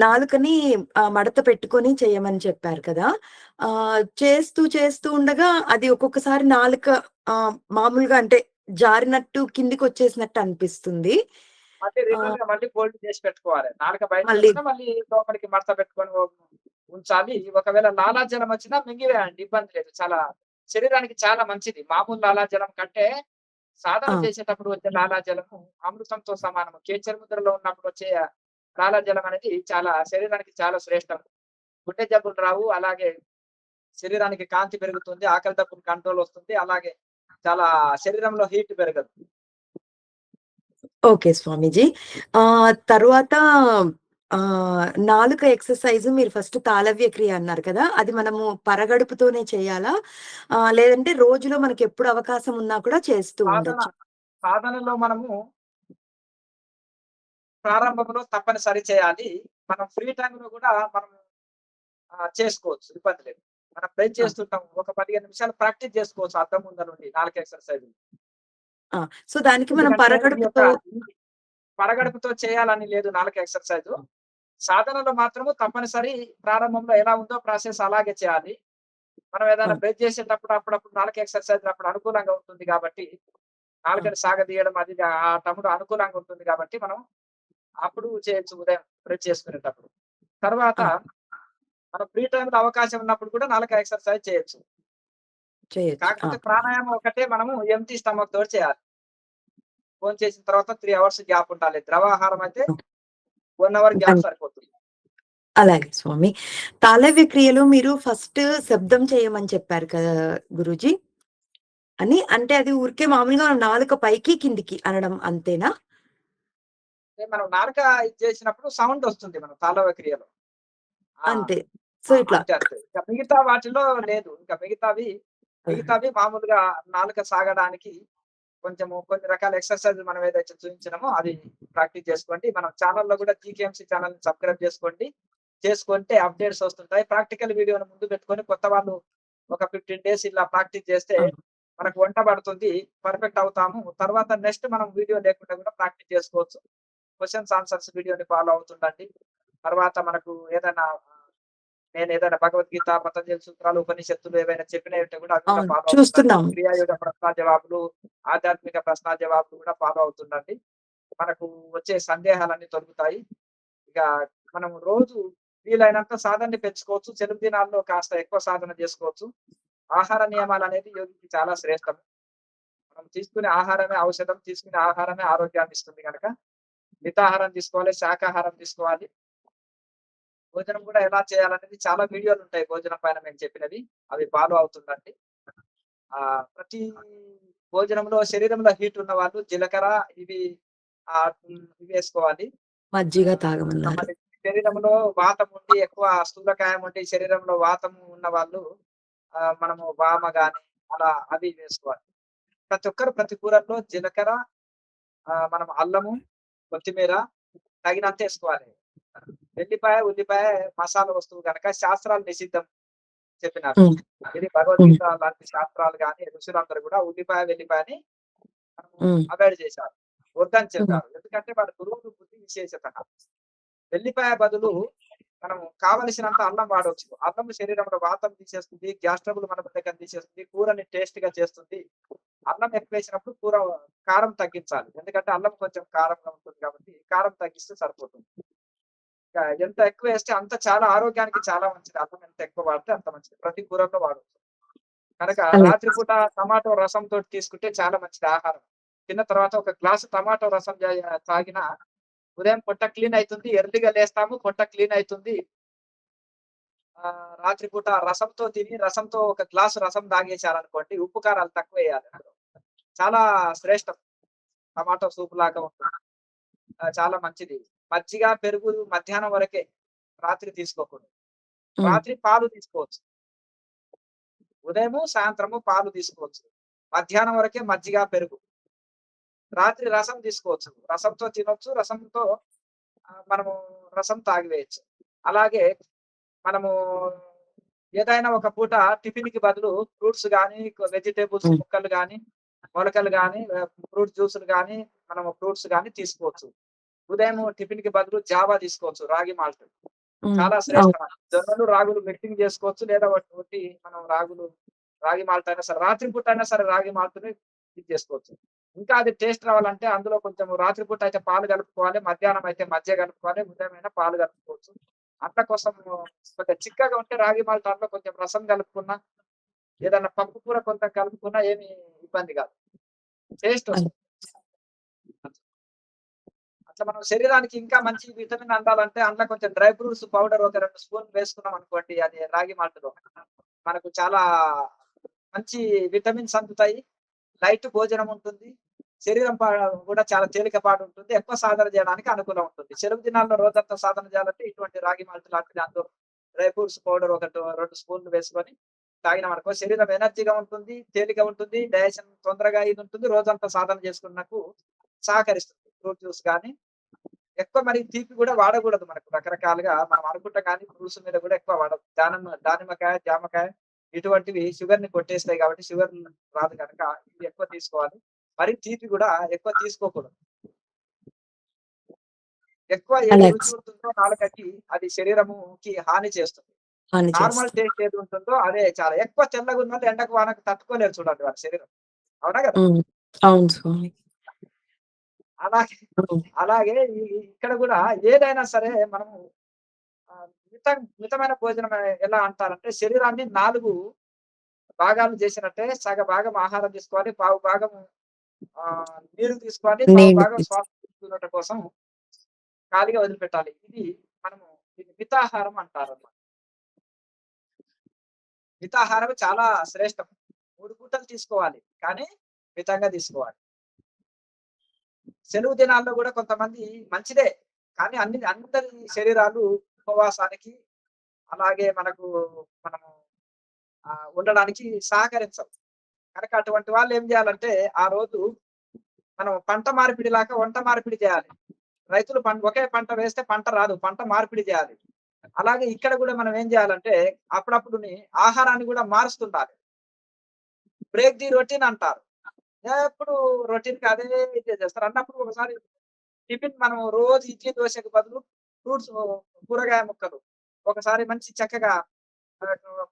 నాలుకని మడత పెట్టుకొని చేయమని చెప్పారు కదా! చేస్తూ ఉండగా అది ఒక్కొక్కసారి నాలుక మామూలుగా అంటే జారినట్టు కిందికొచ్చేసినట్టు అనిపిస్తుంది. మళ్ళీ ఆహ్, రిటర్న్‌గా మళ్ళీ ఫోల్డ్ చేసి పెట్టుకోవాలి. నాలుక మళ్ళీ బయటకొచ్చినా మళ్ళీ లోపలికి మడత పెట్టుకొని ఉంచాలి. ఒకవేళ లాలాజలం వచ్చినా మింగివేయండి. ఇబ్బంది లేదు. శరీరానికి చాలా మంచిది. మామూలు లాలాజలం కంటే సాధన ఆ! చేసేటప్పుడు వచ్చే లాలాజలము అమృతంతో సమానం. కేచర ముద్రలో ఉన్నప్పుడు వచ్చే లాలాజలం అనేది శరీరానికి చాలా శ్రేష్టం. గుండె జబ్బులు రావు. అలాగే శరీరానికి కాంతి పెరుగుతుంది. ఆకలి దప్పులు కంట్రోల్ వస్తుంది. అలాగే చాలా శరీరంలో హీట్ పెరగదు. ఓకే స్వామీజీ. తరువాత నాలుక ఎక్సర్‌సైజ్ మీరు ఫస్ట్ తాళవ్య క్రియ అన్నారు కదా! అది మనము పరగడుపుతోనే చేయాలా? లేదంటే రోజులో మనకెప్పుడు అవకాశం ఉన్నా కూడా చేస్తూ సాధన ఉండొచ్చా? సాధనలో మనము ప్రారంభంలో తప్పనిసరి చేయాలి. మనం ఫ్రీ టైమ్‌లో గూడా మనం చేసుకోవచ్చు. ఇబ్బంది లేదు. మనం ప్రేర్ ఆ! చేస్తుంటాం. ఒక 15 నిమిషాలు ప్రాక్టీస్ చేసుకోవచ్చు అద్దం ముందర నుండి 4 ఎక్సర్‌సైజులు. ఆ! సో, దానికి మనం ఎందుకంటే ఈ యొక్క పరగడుపుతో ఈ పరగడుపుతో చేయాలని లేదు 4 ఎక్సర్‌సైజు. సాధనలో మాత్రము తప్పనిసరి ప్రారంభంలో ఎలా ఉందో ప్రాసెస్ అలాగే చేయాలి. మనం ఆ! ఏదైనా బ్రేక్ చేసేటప్పుడు అప్పుడప్పుడు 4 ఎక్సర్‌సైజులు అప్పుడు అనుకూలంగా ఉంటుంది కాబట్టి, ఆ! నాలుకని సాగదీయడం అది ఆ టప్పుడు అనుకూలంగా ఉంటుంది కాబట్టి మనం అప్పుడు చేయొచ్చు ఉదయం బ్రష్ చేసుకునేటప్పుడు. తర్వాత ఆ! మనం ఫ్రీ టైమ్‌లో అవకాశం ఉన్నప్పుడు కూడా నాలుక ఎక్సర్‌సైజ్ చేయొచ్చు. చేయొచ్చు. ఆ! కాకపోతే ప్రాణాయామం ఒకటే మనము ఎంప్టీ స్టమక్ తోటి చేయాలి. భోంచేసిన తర్వాత 3 అవర్స్ గ్యాప్ ఉండాలి. ద్రవాహారం అయితే ఆ! 1 అవర్ గ్యాప్ అంతే. సరిపోతుంది. అలాగే స్వామి. తాళవ్య క్రియలో మీరు ఫస్ట్ శబ్దం చేయమని చెప్పారు కదా గురూజీ అంటే అది ఊరికే మామూలుగా నాలుక పైకి, కిందికి అనడం అంతేనా? అంటే మనం నాలుక ఇది చేసినప్పుడు సౌండ్ వస్తుంది మనం తాళవ క్రియలో. ఆ! అంతే. సో, ఇట్లా అంతే అంతే. ఇక మిగతా వాటిలో లేదు. ఇంకా ఆహా! మిగతావి మామూలుగా నాలుక సాగడానికి కొన్ని రకాల ఎక్సర్‌సైజ్‌లు మనం ఏదైతే చూయించినామో అవి ప్రాక్టీస్ చేసుకోండి. మనం ఛానెల్‌లో కూడా జీకేఎంసీ ఛానెల్‌ని సబ్‌స్క్రైబ్ చేసుకోండి. చేసుకుంటే అప్‌డేట్స్ వస్తుంటాయి. ప్రాక్టికల్ వీడియోని ముందు పెట్టుకొని కొత్త వాళ్ళు ఒక 15 డేస్ ఇలా ప్రాక్టీస్ చేస్తే ఆ! మనకు వంట పడుతుంది. పర్ఫెక్ట్ అవుతాము. తర్వాత నెక్స్ట్ మనం వీడియో లేకుండా కూడా ప్రాక్టీస్ చేసుకోవచ్చు. క్వెషన్స్, ఆన్సర్స్ వీడియోని ఫాలో అవుతుండండి. తర్వాత మనకు నేనేదైనా భగవద్గీత, పతంజలి సూత్రాలు, ఉపనిషత్తులు ఏవైనా చెప్పినయి ఉంటే కూడా అవి కూడా అవును. ఫాలో అవుతుండండి. చూస్తున్నాము. క్రియాయోగ ప్రశ్న జవాబులు, ఆధ్యాత్మిక ప్రశ్న జవాబులు కూడా ఫాలో అవుతుండండి. మనకు వచ్చే సందేహాలన్నీ తొలగుతాయి. ఇక మనం రోజు వీలైనంత సాధనని పెంచుకోవచ్చు. సెలవు దినాల్లో కాస్త ఎక్కువ సాధన చేసుకోవచ్చు. ఆహార నియమాలనేది యోగికి చాలా శ్రేష్టం. మనం తీసుకునే ఆహారమే ఔషధం. తీసుకునే ఆహారమే ఆరోగ్యాన్ని ఇస్తుంది గనక మితాహారం తీసుకోవాలి, శాకాహారం తీసుకోవాలి. భోజనం కూడా ఎలా చేయాలనేది చాలా వీడియోలుంటాయి భోజనం పైన నేను చెప్పినవి. అవి ఫాలో అవుతుండండి. ప్రతి భోజనంలో శరీరంలో హీట్ ఉన్నవాళ్ళు జీలకర్ర ఇవి ఇవేసుకోవాలి. మజ్జిగ తాగమన్నారు. మళ్ళీ శరీరంలో వాతం ఉండి ఎక్కువ స్థూలకాయం ఉండి శరీరంలో వాతం ఉన్న వాళ్ళు మనము వామ గాని అలా అవి వేసుకోవాలి. ప్రతి ఒక్కరు ప్రతి కూరల్లో జీలకర్ర, మనం అల్లము, కొత్తిమీర తగినంత ఏసుకోవాలి. వెల్లిపాయ, ఉల్లిపాయ మసాలా వస్తువు గనక శాస్త్రాలు నిషిద్ధం చెప్పినారు. హ్మ్. ఇది హ్మ్. భగవద్గీత లాంటి శాస్త్రాలు గాని, ఋషులందరూ కూడా ఉల్లిపాయ, వెల్లిపాయని మనము హ్మ్. అవాయిడ్ చేశారు. వద్దని హ్మ్. చెప్పారు. ఎందుకంటే వాటి పురుగులు బుద్ధి విశేషత. వెల్లిపాయ బదులు మనం కావలసినంత అల్లం వాడొచ్చు. అల్లం శరీరంలో వాతం తీసేస్తుంది. గ్యాస్ ట్రబుల్ మన బద్ధకం తీసేస్తుంది. కూరని టేస్ట్‌గా చేస్తుంది. అల్లం ఎక్కువేసినప్పుడు కారం తగ్గించాలి. ఎందుకంటే అల్లం కొంచెం కారంగా ఉంటుంది కాబట్టి, కారం తగ్గిస్తే సరిపోతుంది. ఎంత ఎక్కువేస్తే అంత చాలా ఆరోగ్యానికి చాలా మంచిది. అల్లం ఎంత ఎక్కువ వాడితే అంత మంచిది. ప్రతి కూరలో వాడొచ్చు. కనుక అలాగే. రాత్రిపూట టమాటో రసంతోటి తీసుకుంటే చాలా మంచిది ఆహారం. తిన్న తర్వాత ఒక గ్లాసు టమాటో రసం తాగినా ఉదయం పొట్ట క్లీన్ అయితుంది. ఎర్లీ‌గా లేస్తాము. పొట్ట క్లీన్ అయితుంది. రాత్రిపూట రసంతో ఒక గ్లాసు రసం తాగేశారనుకోండి, ఉప్పు కారాలు తక్కువేయాలి అందులో. చాలా శ్రేష్టం. టమాటో సూప్ లాగా ఉంటుంది. చాలా మంచిది. మజ్జిగ, పెరుగు మధ్యాహ్నం వరకే. రాత్రి తీసుకోకూడదు. హ్మ్. రాత్రి పాలు తీసుకోవచ్చు. ఉదయము, సాయంత్రము పాలు తీసుకోవచ్చు. మధ్యాహ్నం వరకే మజ్జిగ, పెరుగు. రాత్రి రసం తీసుకోవచ్చు. రసంతో తినొచ్చు. రసంతో మనము రసం తాగివేయొచ్చు. అలాగే మనము ఏదైనా ఒక పూట టిఫిన్‌కి బదులు ఫ్రూట్స్ గాని, వెజిటబుల్స్ హ్మ్. ముక్కలు గాని, మొలకలు గాని, ఫ్రూట్ జ్యూసులు గాని, మనము ఫ్రూట్స్ గాని తీసుకోవచ్చు. ఉదయం టిఫిన్‌కి బదులు జావా తీసుకోవచ్చు. రాగి మాల్ట్. హ్మ్. చాలా అవును. శ్రేష్టం. జొన్నలు, రాగులు మిక్సింగ్ చేసుకోవచ్చు. లేదా ఒట్టి మనం రాగి మాల్ట్ అయినా సరే, రాత్రి పూట అయినా సరే రాగి మాల్ట్‌ని ఇది చేసుకోవచ్చు. ఇంకా అది టేస్ట్ రావాలంటే అందులో కొంచెం రాత్రి పూట అయితే పాలు కలుపుకోవాలి. మధ్యాహ్నం అయితే మజ్జిగ కలుపుకోవాలి. ఉదయం అయినా పాలు కలుపుకోవచ్చు. అట్ల కోసం కొంచెం చిక్కగా ఉంటే రాగి మాల్ట్ అందులో కొంచెం రసం కలుపుకున్నా, ఏదన్నా పప్పు కూర కొంత కలుపుకున్నా ఏమి ఇబ్బంది కాదు. టేస్ట్ అలా. వస్తుంది. అట్లా మనం శరీరానికి ఇంకా మంచి విటమిన్ అందాలంటే అందులో కొంచెం డ్రై ఫ్రూట్స్ పౌడర్ ఒక 2 స్పూన్లు వేసుకున్నాం అనుకోండి అది రాగి మాల్ట్‌లో. మనకు చాలా మంచి విటమిన్స్ అందుతాయి. లైట్ భోజనం ఉంటుంది. శరీరం కూడా చాలా తేలికపాటు ఉంటుంది. ఎక్కువ సాధన చేయడానికి అనుకూలం ఉంటుంది. సెలవు దినాల్లో రోజంతా సాధన చేయాలంటే ఇటువంటి రాగి మాల్ట్ లాంటిది అందులో డ్రై ఫ్రూట్స్ పౌడర్ 2 స్పూన్లు వేసుకొని తాగినామనుకో శరీరం ఎనర్జీగా ఉంటుంది. తేలిక ఉంటుంది. డైజెషన్ తొందరగా ఇది ఉంటుంది. రోజంతా సాధన చేసుకున్నకు సహకరిస్తుంది. ఫ్రూట్ జ్యూస్ గాని ఎక్కువ మరి తీపి కూడా వాడకూడదు మనకు. రకరకాలుగా మనం అనుకుంటాం కానీ ఫ్రూట్స్ మీద కూడా ఎక్కువ వాడొద్దు. దానిమ్మకాయ, జామకాయ ఇటువంటివి షుగర్‌ని కొట్టేస్తాయి కాబట్టి షుగర్ రాదు గనక ఇవి ఎక్కువ తీసుకోవాలి. మరి తీపి కూడా ఎక్కువ తీసుకోకూడదు. ఎక్కువ ఏది అలాగే. రుచి ఉంటుందో నాలుకకి అది శరీరముకి హాని చేస్తుంది. హాని నార్మల్ చేస్తుంది. టేస్ట్ ఏది ఉంటుందో అదే చాలా. ఎక్కువ తెల్లగున్నోళ్ళు ఎండకు, వానకు తట్టుకోలేరు చూడండి వాళ్ళ శరీరం. అవునా గదా! హ్మ్. అవును స్వామి. అలాగే హ్మ్. అలాగే ఇక్కడ గూడా ఏదైనా సరే మనము మితమైన భోజనం ఎలా అంటారంటే శరీరాన్ని 4 భాగాలు చేసినట్టే సగ భాగం ఆహారం తీసుకోవాలి. పావు భాగం నీరు తీసుకోవాలి. పావు నీళ్ళు భాగం శ్వాస తీసుకునుట కోసం ఖాళీగా వదిలిపెట్టాలి. దీన్ని మితాహారం అంటారన్నమాట. మితాహారం చాలా శ్రేష్టం. 3 పూటలు తీసుకోవాలి. కానీ మితంగా తీసుకోవాలి. సెలవు దినాల్లో గూడా కొంతమంది మంచిదే. కానీ అందరి శరీరాలు ఉపవాసానికి అలాగే మనము ఉండడానికి సహకరించవు. కనుక అటువంటి వాళ్ళు ఏం జేయాలంటే, ఆ రోజు మనం పంట మార్పిడిలాగా వంట మార్పిడి జేయాలి. రైతులు ఒకే పంట వేస్తే పంట రాదు. పంట మార్పిడి జేయాలి. అలాగే ఇక్కడ గూడా మనం ఏం జేయాలంటే, అప్పుడప్పుడుని ఆహారాన్ని గూడా మారుస్తుండాలి. బ్రేక్ ది రొటీన్ అంటారు. ఎప్పుడు రొటీన్‌గా అదే ఇదే చేస్తారు. అన్నప్పుడు ఒకసారి టిఫిన్ మనం రోజు ఇడ్లీ, దోసకి బదులు ఫ్రూట్స్ కూరగాయ ముక్కలు, ఒకసారి మంచి చక్కగా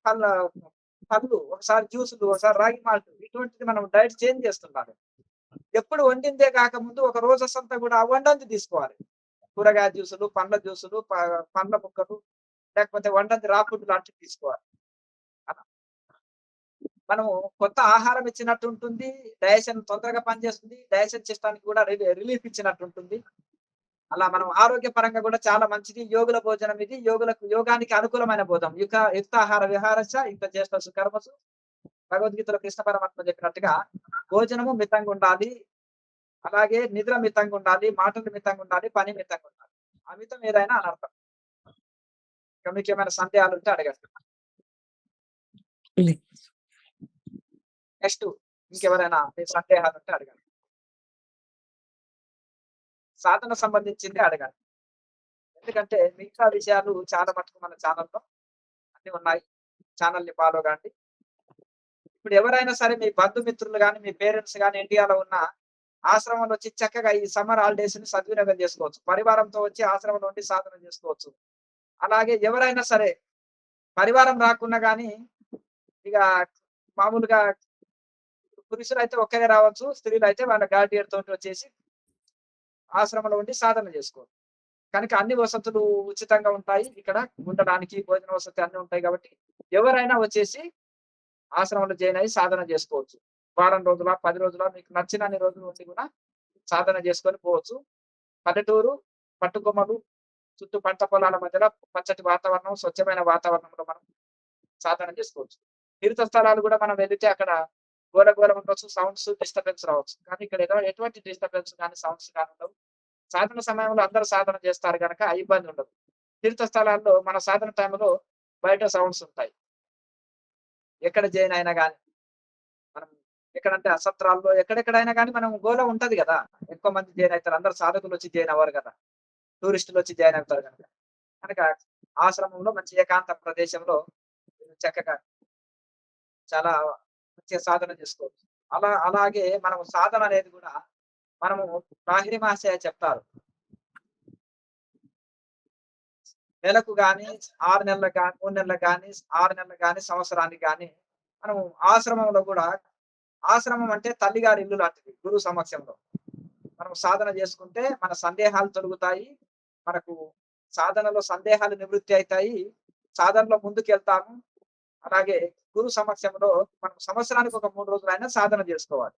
పళ్ళ పళ్ళు, ఒకసారి జ్యూసులు, ఒకసారి రాగి మాల్ట్ ఇటువంటిది మనం డైట్ చేంజ్ చేస్తుండాలి. ఎప్పుడు వండిందే కాకముందు ఒక రోజసంతా గూడా వండంది తీసుకోవాలి. కూరగాయ జ్యూసులు, పండ్ల జ్యూసులు, పండ్ల ముక్కలు లేకపోతే వండంది రా ఫుడ్ లాంటివి తీసుకోవాలి. అలా. మనము కొత్త ఆహారం ఇచ్చినట్టుంటుంది. డైజెషన్ తొందరగా పనిచేస్తుంది. డైజెషన్ సిస్టమ్‌కి కూడా రిలీఫ్ ఇచ్చినట్టుంటుంది. అలా మనం ఆరోగ్యపరంగా కూడా చాలా మంచిది. యోగుల భోజనం ఇది. యోగానికి అనుకూలమైన భోజనం. యుక్తాహార విహారస్య యుక్త చేష్టసు కర్మసు భగవద్గీతలో కృష్ణ పరమాత్మ చెప్పినట్టుగా భోజనము మితంగుండాలి. అలాగే నిద్ర మితంగుండాలి. మాటలు మితంగుండాలి. పని మితంగుండాలి. అమితం ఏదైనా అనర్థం. ఇంకా మీకేమైనా సందేహాలుంటే అడగండి. లే. నెక్స్ట్ ఇంకెవరైనా మీ సందేహాలుంటే అడగండి. సాధన సంబంధించింది అడగండి. ఎందుకంటే మిగతా విషయాలు చాలా మటుకు మన ఛానెల్‌లో అన్నీ ఉన్నాయి. ఛానెల్‌ని ఫాలో గాండి. ఇప్పుడు ఎవరైనా సరే మీ బంధుమిత్రులు గాని, మీ పేరెంట్స్ గాని ఇండియాలో ఉన్న ఆశ్రమంలో వచ్చి చక్కగా ఈ సమ్మర్ హాలిడేస్‌ని సద్వినియోగం చేసుకోవచ్చు. పరివారంతో వచ్చి ఆశ్రమంలో ఉండి సాధన చేసుకోవచ్చు. అలాగే ఎవరైనా సరే పరివారం రాకున్నా గాని ఇగ మామూలుగా పురుషులైతే ఒక్కరే రావచ్చు. స్త్రీలైతే వాళ్ళ గార్డియన్ తోటి వచ్చేసి ఆశ్రమంలో ఉండి సాధన చేసుకోవచ్చు. కనుక అన్ని వసతులు ఉచితంగా ఉంటాయి. ఇక్కడ ఉండడానికి భోజన వసతి అన్నీ ఉంటాయి కాబట్టి ఎవరైనా వచ్చేసి ఆశ్రమంలో జాయిన్ అయ్యి సాధన చేసుకోవచ్చు. వారం రోజుల, 10 రోజుల మీకు నచ్చినన్ని రోజులు ఉండి కూడా సాధన చేసుకొని పోవచ్చు. పల్లెటూరు, పట్టుకొమ్మలు, చుట్టూ పంట పొలాల మధ్యలో పచ్చటి వాతావరణం, స్వచ్ఛమైన వాతావరణంలో మనం సాధన చేసుకోవచ్చు. తీర్థ స్థలాలు కూడా మనం వెళితే అక్కడ గోల ఉండొచ్చు. సౌండ్స్ డిస్టర్బెన్స్ రావచ్చు. కానీ ఇక్కడ ఎటువంటి డిస్టర్బెన్స్ గాని, సౌండ్స్ గాని ఉండవు. సాధన సమయంలో అందరూ సాధన చేస్తారు గనక ఆ ఇబ్బంది ఉండదు. తీర్థ స్థలాల్లో మన సాధన టైంలో బయట సౌండ్స్ ఉంటాయి. ఎక్కడ జాయిన్ అయినా గాని, మనం ఎక్కడంటే సత్రాల్లో ఎక్కడెక్కడైనా గాని మనం గోల ఉంటది గదా! ఎక్కువ మంది జాయిన్ అయితారు. అందరూ సాధకులొచ్చి జాయిన్ అవ్వరు గదా! టూరిస్టులొచ్చి జాయిన్ అవుతారు గనుక. కనుక ఆశ్రమంలో మంచి ఏకాంత ప్రదేశంలో మీరు చక్కగా చాలా మంచిగా సాధన చేసుకోవచ్చు. అలాగే మనం సాధన అనేది గూడా మనము లాహిరి మహాశయ చెప్తారు. నెలకు గాని, 6 నెలలకు గాని, 3 నెలలకు గాని, 6 నెలలకు గాని, సంవత్సరానికి గాని మనం ఆశ్రమంలో గూడా ఆశ్రమం అంటే తల్లిగారి ఇల్లు లాంటిది గురువు సమక్షంలో. మనం సాధన చేసుకుంటే మన సందేహాలు తొలగుతాయి. మనకు సాధనలో సందేహాలు నివృత్తి అయితాయి. సాధనలో ముందుకెళ్తాము. అలాగే గురు సమక్షంలో మనం సంవత్సరానికి ఒక 3 రోజులైనా సాధన జేసుకోవాలి.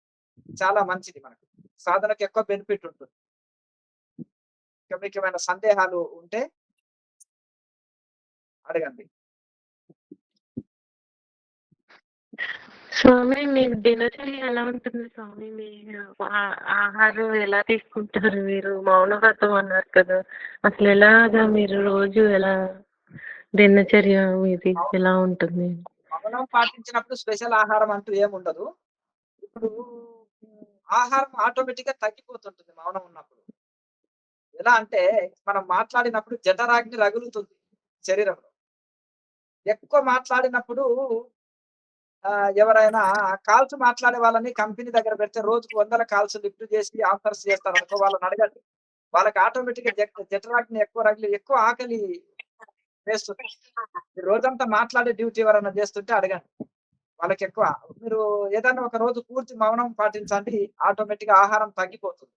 చాలా మంచిది మనకు. సాధనకి ఎక్కువ బెనిఫిట్ ఉంటుంది. ఇంకా మీకేమైనా సందేహాలు ఉంటే అడగండి. స్వామి మీ దినచర్య ఎలా ఉంటుంది స్వామి? మీరు ఆహారం ఎలా తీసుకుంటారు? మీరు మౌన వ్రతం అన్నారు కదా! అసలు ఎలాగా మీరు రోజు ఎలా దినచర్య మీది మౌ ఎలా ఉంటుంది? మౌనం పాటించినప్పుడు స్పెషల్ ఆహారం అంటూ ఏముండదు. ఇప్పుడు ఆహారం ఆటోమేటిక్‌గా తగ్గిపోతుంటుంది మౌనం ఉన్నప్పుడు. ఎలా అంటే మనం మాట్లాడినప్పుడు జఠరాగ్ని రగులుతుంది శరీరంలో. ఎక్కువ మాట్లాడినప్పుడు ఎవరైనా కాల్స్ మాట్లాడే వాళ్ళని కంపెనీ దగ్గర పెడితే రోజుకు వందల కాల్స్ లిఫ్ట్ చేసి ఆన్సర్స్ చేస్తారనుకో వాళ్ళని అడగండి. వాళ్ళకి ఆటోమేటిక్‌గా జఠరాగ్ని ఎక్కువ రగిలి ఎక్కువ ఆకలి వేస్తుంది. ఈ రోజంతా మాట్లాడే డ్యూటీ ఎవరైనా చేస్తుంటే అడగండి. వాళ్ళకెక్కువ. మీరు ఏదన్నా ఒక రోజు పూర్తి మౌనం పాటించండి. ఆటోమేటిక్‌గా ఆహారం తగ్గిపోతుంది.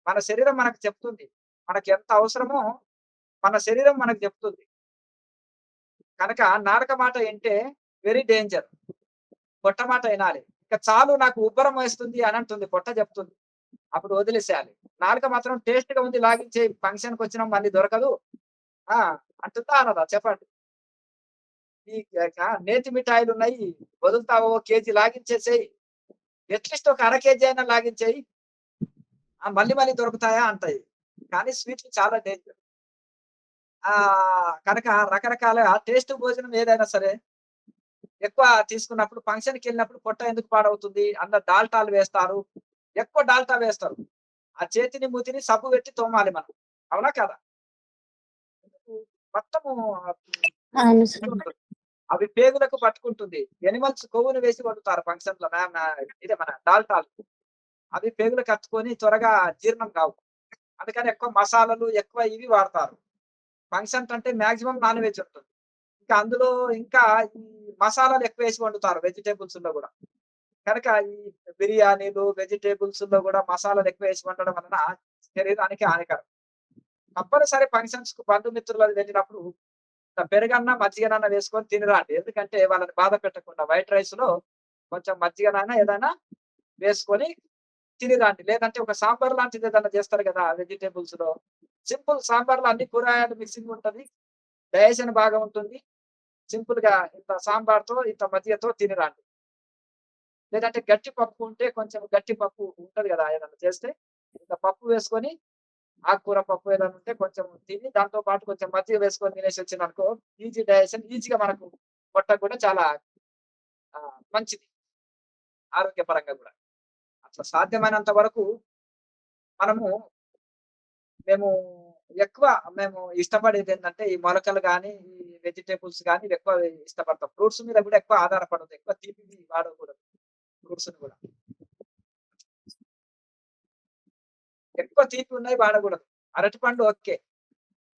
మన శరీరం మనకు చెప్తుంది. మనకెంత అవసరమో మన శరీరం మనకు చెప్తుంది. కనుక నాలుక మాట ఇంటే వెరీ డేంజర్. పొట్ట మాట ఇనాలి. ఇక చాలు నాకు ఉబ్బరం వేస్తుంది అని అంటుంది. పొట్ట చెప్తుంది. అప్పుడు వదిలేసేయాలి. నాలుక మాత్రం టేస్ట్‌గా ఉంది లాగించేయి ఫంక్షన్‌కొచ్చినాం మళ్ళీ దొరకదు. ఆ! అంటుందా? అనదా? చెప్పండి. ఈ నేతి మిఠాయిలున్నాయి. వదులుతావో కేజీ లాగించేసేయి. అట్‌లీస్ట్ ఒక అర కేజీ అయినా లాగించేయి. మళ్ళీ మళ్ళీ దొరుకుతాయా అంటాయి. కానీ స్వీట్లు చాలా డేంజర్. కనుక రకరకాల టేస్ట్ భోజనం ఏదైనా సరే ఎక్కువ తీసుకున్నప్పుడు ఫంక్షన్‌కెళ్ళినప్పుడు పొట్ట ఎందుకు పాడవుతుంది? అందరు డాల్టాలు వేస్తారు. ఎక్కువ డాల్టా వేస్తారు. ఆ చేతిని, మూతిని సబ్బు పెట్టి తోమాలి మనం. అవునా కాదా? ఎందుకు? మొత్తము అవును స్వామి. ఇదుంటుంది. అవి పేగులకు పట్టుకుంటుంది. యానిమల్స్ కొవ్వును వేసి వండుతారు ఫంక్షన్‌లో. ఇదే మన డాల్టాలు. అవి పేగులకు అతుక్కొని త్వరగా జీర్ణం కావు. అందుకని ఎక్కువ మసాలాలు, ఎక్కువ ఇవి వాడతారు. ఫంక్షన్స్ అంటే మాక్సిమం నాన్ వెజ్ ఉంటుంది. ఇంకా అందులో ఇంకా ఈ మసాలాలు ఎక్కువేసి వండుతారు వెజిటబుల్స్‌లో గూడా. కనుక ఈ బిర్యానీలు, వెజిటబుల్స్‌లో గూడా మసాలాలు ఎక్కువేసి వండడం వలన శరీరానికి హానికరం. తప్పనిసరి ఫంక్షన్స్‌కు బంధుమిత్రులు వెళ్ళినప్పుడు పెరుగన్నా, మజ్జిగనన్నా వేసుకొని తినిరాండి. ఎందుకంటే వాళ్ళని బాధ పెట్టకుండా వైట్ రైస్‌లో కొంచెం మజ్జిగనైనా ఏదైనా వేసుకొని తినిరాండి. లేదంటే ఒక సాంబార్ లాంటిది ఏదన్నా చేస్తారు గదా! వెజిటబుల్స్‌లో. సింపుల్ సాంబార్‌లో అన్ని కూరగాయలు మిక్సింగ్ ఉంటది. డైజెషన్ బాగా ఉంటుంది. సింపుల్‌గా ఇంత సాంబార్‌తో, ఇంత మజ్జిగతో తినిరాండి. లేదంటే గట్టి పప్పు ఉంటే కొంచెం గట్టి పప్పు ఉంటది గదా! ఏదన్నా చేస్తే ఇంత పప్పు వేసుకొని ఆకుకూర పప్పు ఏదైనా ఉంటే కొంచెం తిని దాంతో పాటు కొంచెం మజ్జిగ వేసుకొని తినేసొచ్చిందనుకో ఈజీ డైజెషన్ ఈజీగా మనకు పొట్టకు కూడా చాలా మంచిది. ఆరోగ్యపరంగా గూడా. అట్లా సాధ్యమైనంత వరకు మనము మేము ఎక్కువ మేము ఇష్టపడేదేంటంటే ఈ మొలకలు గాని, ఈ వెజిటబుల్స్ గాని ఇవెక్కువ ఇష్టపడతాం. ఫ్రూట్స్ మీద గూడా ఎక్కువ ఆధారపడొద్దు. ఎక్కువ తీపివి వాడకూడదు ఫ్రూట్స్‌ని గూడా. ఎక్కువ తీపి ఉన్నయి వాడకూడదు. అరటిపండు ఓకే.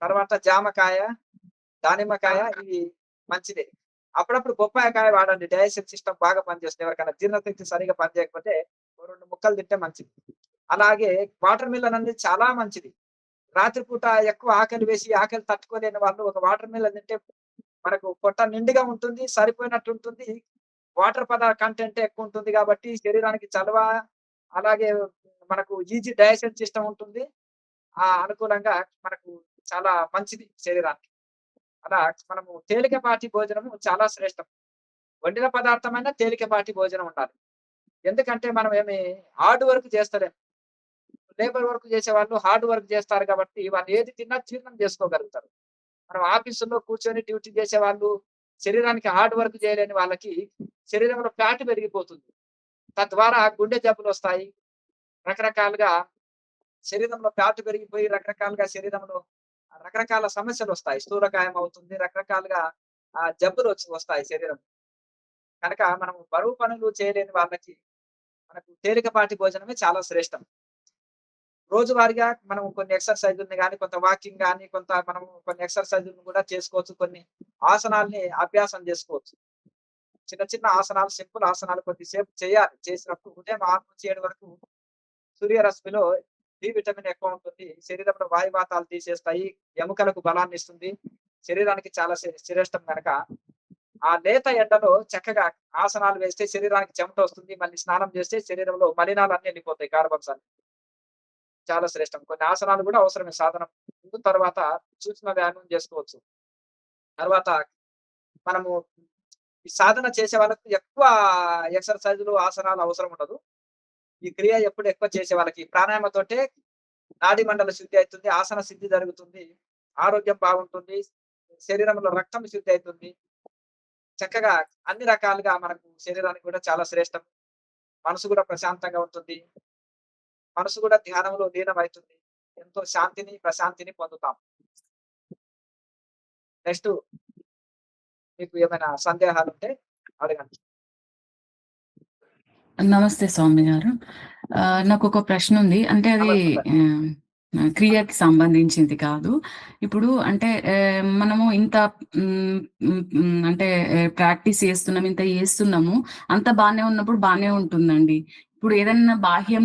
తర్వాత జామకాయ, దానిమ్మకాయ ఇవి మంచిదే. అప్పుడప్పుడు బొప్పాయి కాయ వాడండి. డైజెషన్ సిస్టమ్ బాగా పనిచేస్తుంది. ఎవరికైనా జీర్ణశక్తి సరిగ్గా పనిచేయకపోతే ఓ 2 ముక్కలు తింటే మంచిది. అలాగే వాటర్ మిలన్ అనేది చాలా మంచిది. రాత్రిపూట ఎక్కువ ఆకలి వేసి ఆకలి తట్టుకోలేని వాళ్ళు ఒక వాటర్ మిలన్ తింటే మనకు పొట్ట నిండుగా ఉంటుంది. సరిపోయినట్టు ఉంటుంది. వాటర్ కంటెంట్ ఎక్కువుంటుంది గాబట్టి శరీరానికి చలువ, అలాగే మనకు ఈజీ డైజెషన్ సిస్టమ్ ఉంటుంది. అనుకూలంగా మనకు చాలా మంచిది శరీరానికి. అలా మనము తేలికపాటి భోజనము చాలా శ్రేష్టం. వండిన పదార్థమైనా తేలికపాటి భోజనం ఉండాలి. ఎందుకంటే మనం ఏమి హార్డ్ వర్క్ చేస్తలేం. లేబర్ వర్క్ చేసేవాళ్ళు హార్డ్ వర్క్ చేస్తారు కాబట్టి వాళ్ళు ఏది తిన్నా జీర్ణం చేసుకోగలుగుతారు. మనం ఆఫీసుల్లో కూర్చొని డ్యూటీ చేసేవాళ్ళు శరీరానికి హార్డ్ వర్క్ చేయలేని వాళ్ళకి శరీరంలో ఫ్యాట్ పెరిగిపోతుంది. తద్వారా గుండె జబ్బులొస్తాయి. రకరకాలుగా శరీరంలో ఫ్యాట్ పెరిగిపోయి రకరకాలుగా శరీరంలో రకరకాల సమస్యలొస్తాయి. స్థూలకాయం అవుతుంది. రకరకాలుగా వస్తాయి శరీరం. కనుక మనం బరువు పనులు చేయలేని వాళ్ళకి మనకు తేలికపాటి భోజనమే చాలా శ్రేష్టం. రోజువారీగా మనం కొన్ని ఎక్సర్‌సైజుల్ని గాని, కొంత వాకింగ్ గాని, మనం కొన్ని ఎక్సర్‌సైజులను కూడా చేసుకోవచ్చు. కొన్ని ఆసనాల్ని అభ్యాసం చేసుకోవచ్చు. చిన్న చిన్న ఆసనాలు, సింపుల్ ఆసనాలు కొద్దిసేపు చేయాలి. చేసినప్పుడు ఉదయం 6-7 వరకు సూర్యరశ్మిలో డి విటమిన్ ఎక్కువ ఉంటుంది. శరీరంలో వాయువాతాలు తీసేస్తాయి. ఎముకలకు బలాన్నిస్తుంది. శరీరానికి చాలా శ్రేష్టం గనక, ఆ లేత ఎండలో చక్కగా ఆసనాలు వేస్తే శరీరానికి చెమట వస్తుంది. మళ్ళీ స్నానం చేస్తే శరీరంలో మలినాలన్నీ ఎళ్ళిపోతాయి. కార్బన్స్ అన్ని. చాలా శ్రేష్టం. కొన్ని ఆసనాలు కూడా అవసరమే సాధనం. ముందు తర్వాత సూక్ష్మ వ్యాయామం చేసుకోవచ్చు. తర్వాత మనము ఈ సాధన చేసే వాళ్ళకి ఎక్కువ ఎక్సర్‌సైజులు, ఆసనాలు అవసరం ఉండదు. ఈ క్రియ ఎప్పుడు ఎక్కువ చేసే వాళ్ళకి ప్రాణాయామతోటే నాడీ మండల శుద్ధి అయితుంది. ఆసన సిద్ధి జరుగుతుంది. ఆరోగ్యం బాగుంటుంది. శరీరంలో రక్తం శుద్ధి అయితుంది. చక్కగా అన్ని రకాలుగా మనకు శరీరానికి కూడా చాలా శ్రేష్టం. మనసు కూడా ప్రశాంతంగా ఉంటుంది. మనసు కూడా ధ్యానంలో లీనమైతుంది. ఎంతో శాంతిని, ప్రశాంతిని పొందుతాం. నెక్స్ట్ మీకు ఏమైనా సందేహాలుంటే అడగండి. నమస్తే స్వామి గారు. నాకొక ప్రశ్న ఉంది. అంటే అది నమస్తే. క్రియకి సంబంధించింది కాదు. ఇప్పుడు అంటే మనము ఇంత అంటే ప్రాక్టీస్ చేస్తున్నాం, ఇంత చేస్తున్నాము. అంతా బానే ఉన్నప్పుడు బానే ఉంటుందండి. ఇప్పుడు ఏదన్నా బాహ్య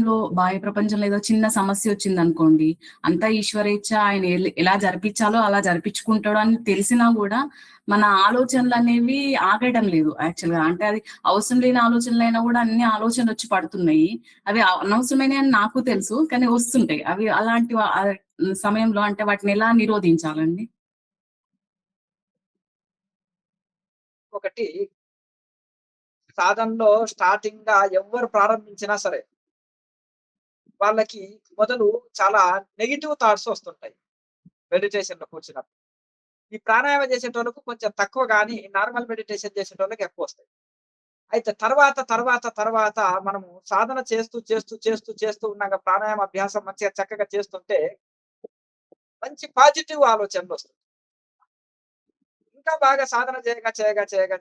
ప్రపంచంలో ఏదో చిన్న సమస్య వచ్చిందనుకోండి, అంతా ఈశ్వరేచ్ఛ, ఆయన ఎలా జరిపించాలో అలా జరిపించుకుంటాడు అని తెలిసినా గూడా మన ఆలోచనలనేవి ఆగడం లేదు యాక్చువల్‌గా. అంటే అది అవసరం లేని ఆలోచనలైనా గూడా అన్ని ఆలోచనలొచ్చి పడుతున్నాయి. అవి అనవసరమైనయి అని నాకు తెలుసు. కానీ వస్తుంటాయి. అవి అలాంటి సమయంలో అంటే వాటిని ఎలా నిరోధించాలండి? ఒకటి సాధనలో స్టార్టింగ్‌గా ఎవ్వరు ప్రారంభించినా సరే, వాళ్ళకి మొదలు చాలా నెగెటివ్ థాట్స్ వస్తుంటాయి. మెడిటేషన్‌లో కూర్చున్నప్పుడు. ఈ ప్రాణాయామం చేసేటోళ్ళకు కొంచెం తక్కువ గాని, నార్మల్ మెడిటేషన్ చేసేటోళ్ళకి ఎక్కువొస్తాయి. అయితే తర్వాత మనము సాధన చేస్తూ ఉన్నాక ప్రాణాయామ అభ్యాసం మంచిగా చక్కగా చేస్తుంటే మంచి పాజిటివ్ ఆలోచనలొస్తాయి. ఇంకా బాగా సాధన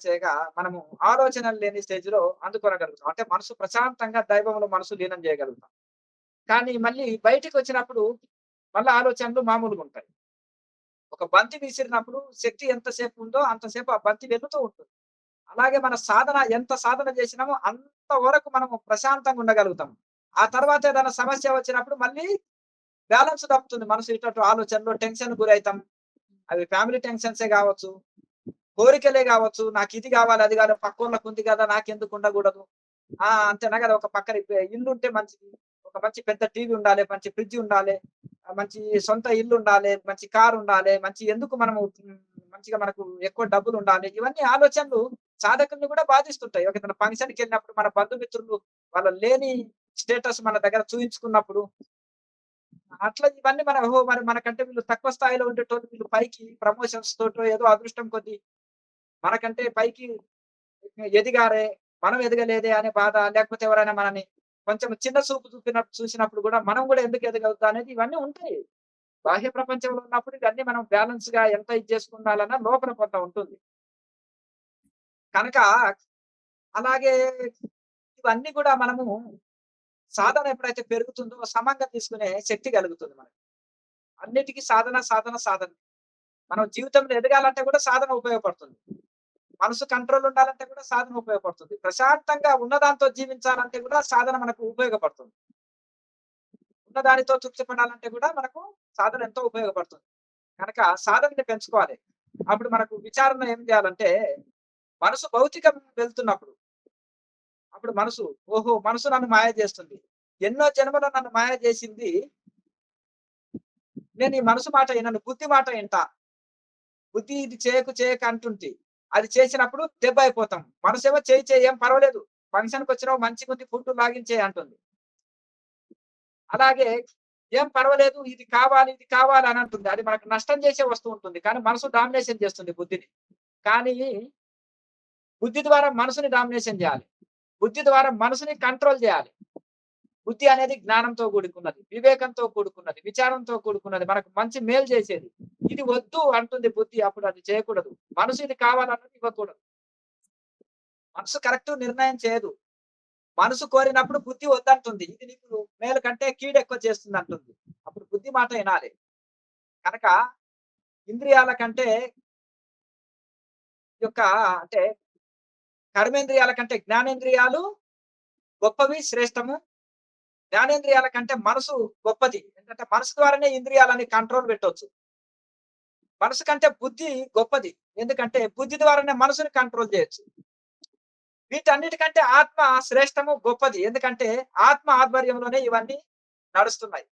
చేయగా మనము ఆలోచనలు లేని స్టేజ్‌లో అందుకొనగలుగుతాం. అంటే మనసు ప్రశాంతంగా దైవంలో మనసు లీనం చేయగలుగుతాం. కానీ మళ్ళీ బయటికొచ్చినప్పుడు మళ్ళా ఆలోచనలు మామూలుగుంటాయి. ఒక బంతి విసిరినప్పుడు శక్తి ఎంతసేపు ఉందో అంతసేపు ఆ బంతి వెళ్తూ ఉంటుంది. అలాగే మన సాధన ఎంత సాధన చేసినామో అంత వరకు మనము ప్రశాంతంగా ఉండగలుగుతాం. ఆ తర్వాత ఏదైనా సమస్య వచ్చినప్పుడు మళ్ళీ బ్యాలెన్స్ తప్పుతుంది. మనసు ఇటు అటు ఆలోచనలో టెన్షన్ గురైతాం. అవి ఫ్యామిలీ టెన్షన్సే గావచ్చు, కోరికలే గావచ్చు. నాకిది గావాలి, అది గావాలి, పక్కోళ్ళకుంది గదా! నాకెందుకు ఉండగూడదు? అంతేనా గదా! ఒక పక్కన ఇల్లుంటే మంచిది. ఒక మంచి పెద్ద టీవీ ఉండాలే, మంచి ఫ్రిడ్జ్ ఉండాలే, మంచి సొంత ఇల్లుండాలే, మంచి కారుండాలే, ఎందుకు మనము మంచిగా మనకు ఎక్కువ డబ్బులుండాలి. ఇవన్నీ ఆలోచనలు సాధకుల్ని గూడా బాధిస్తుంటాయి. ఒక ఏదైనా ఫంక్షన్‌కెళ్ళినప్పుడు మన బంధుమిత్రులు వాళ్ళ లేని స్టేటస్ మన దగ్గర చూయించుకున్నప్పుడు అట్లా ఇవన్నీ ఓహో! మరి మనకంటే వీళ్ళు తక్కువ స్థాయిలో ఉండేటోళ్ళు వీళ్ళు పైకి ప్రమోషన్స్ తోటో ఏదో అదృష్టం కొద్దీ మనకంటే పైకి ఎదిగారే, మనం ఎదగలేదే అనే బాధ, లేకపోతే ఎవరైనా మనని కొంచెం చిన్న చూపు చూసినప్పుడు గూడా మనం గూడా ఎందుకు ఎదగలుగుతా అనేది ఇవన్నీ ఉంటాయి. బాహ్య ప్రపంచంలో ఉన్నప్పుడు ఇవన్నీ మనం బ్యాలెన్స్‌గా ఎంత ఇది చేసుకుండాలన్నా లోపల కొంత ఉంటుంది. కనుక అలాగే ఇవన్నీ గూడా మనము సాధన ఎప్పుడైతే పెరుగుతుందో సమంగా తీసుకునే శక్తి కలుగుతుంది మనకి. అన్నిటికి సాధన. మనం జీవితంలో ఎదగాలంటే కూడా సాధన ఉపయోగపడుతుంది. మనసు కంట్రోల్ ఉండాలంటే కూడా సాధన ఉపయోగపడుతుంది. ప్రశాంతంగా ఉన్నదాంతో జీవించాలంటే కూడా సాధన మనకు ఉపయోగపడుతుంది. ఉన్నదానితో తృప్తి పడాలంటే కూడా మనకు సాధన ఎంతో ఉపయోగపడుతుంది. కనుక సాధనని పెంచుకోవాలి. అప్పుడు మనకు విచారణ ఏం చేయాలంటే, మనసు భౌతికం వెళ్తున్నప్పుడు, అప్పుడు ఓహో! మనసు నన్ను మాయ చేస్తుంది. ఎన్నో జన్మలో నన్ను మాయ చేసింది. నేను ఈ మనసు మాట వినను. బుద్ధి మాట ఇంటా. బుద్ధి ఇది చేయకు అంటుంటి. అది చేసినప్పుడు దెబ్బ అయిపోతాం. మనసేమో చెయ్యి ఏం పర్వాలేదు. ఫంక్షన్‌కొచ్చినావు మంచిగుంది ఫుడ్ లాగించేయి అంటుంది. అలాగే ఏం పర్వాలేదు ఇది కావాలి అని అంటుంది. అది మనకు నష్టం చేసే వస్తూ ఉంటుంది. కానీ మనసు డామినేషన్ చేస్తుంది బుద్ధిని. కానీ బుద్ధి ద్వారా మనసుని డామినేషన్ చేయాలి. బుద్ధి ద్వారా మనసుని కంట్రోల్ చేయాలి. బుద్ధి అనేది జ్ఞానంతో కూడుకున్నది, వివేకంతో కూడుకున్నది, విచారంతో కూడుకున్నది, మనకు మంచి మేలు చేసేది. ఇది వద్దు అంటుంది బుద్ధి, అప్పుడు అది చేయకూడదు. మనసు ఇది కావాలన్నది ఇవ్వకూడదు. మనసు కరెక్ట్ నిర్ణయం చేయదు. మనసు కోరినప్పుడు బుద్ధి వద్దంటుంది. ఇది నీకు మేలు కంటే కీడు ఎక్కువ చేస్తుంది అంటుంది. అప్పుడు బుద్ధి మాట వినాలి. కనుక ఇంద్రియాల కంటే యొక్క అంటే కర్మేంద్రియాల కంటే జ్ఞానేంద్రియాలు గొప్పవి, శ్రేష్టము. జ్ఞానేంద్రియాల కంటే మనసు గొప్పది. ఎందుకంటే మనసు ద్వారానే ఇంద్రియాలని కంట్రోల్ పెట్టొచ్చు. మనసు కంటే బుద్ధి గొప్పది. ఎందుకంటే బుద్ధి ద్వారానే మనసుని కంట్రోల్ చేయొచ్చు. వీటన్నిటికంటే ఆత్మ శ్రేష్టము, గొప్పది. ఎందుకంటే ఆత్మ ఆధ్వర్యంలోనే ఇవన్నీ నడుస్తున్నాయి.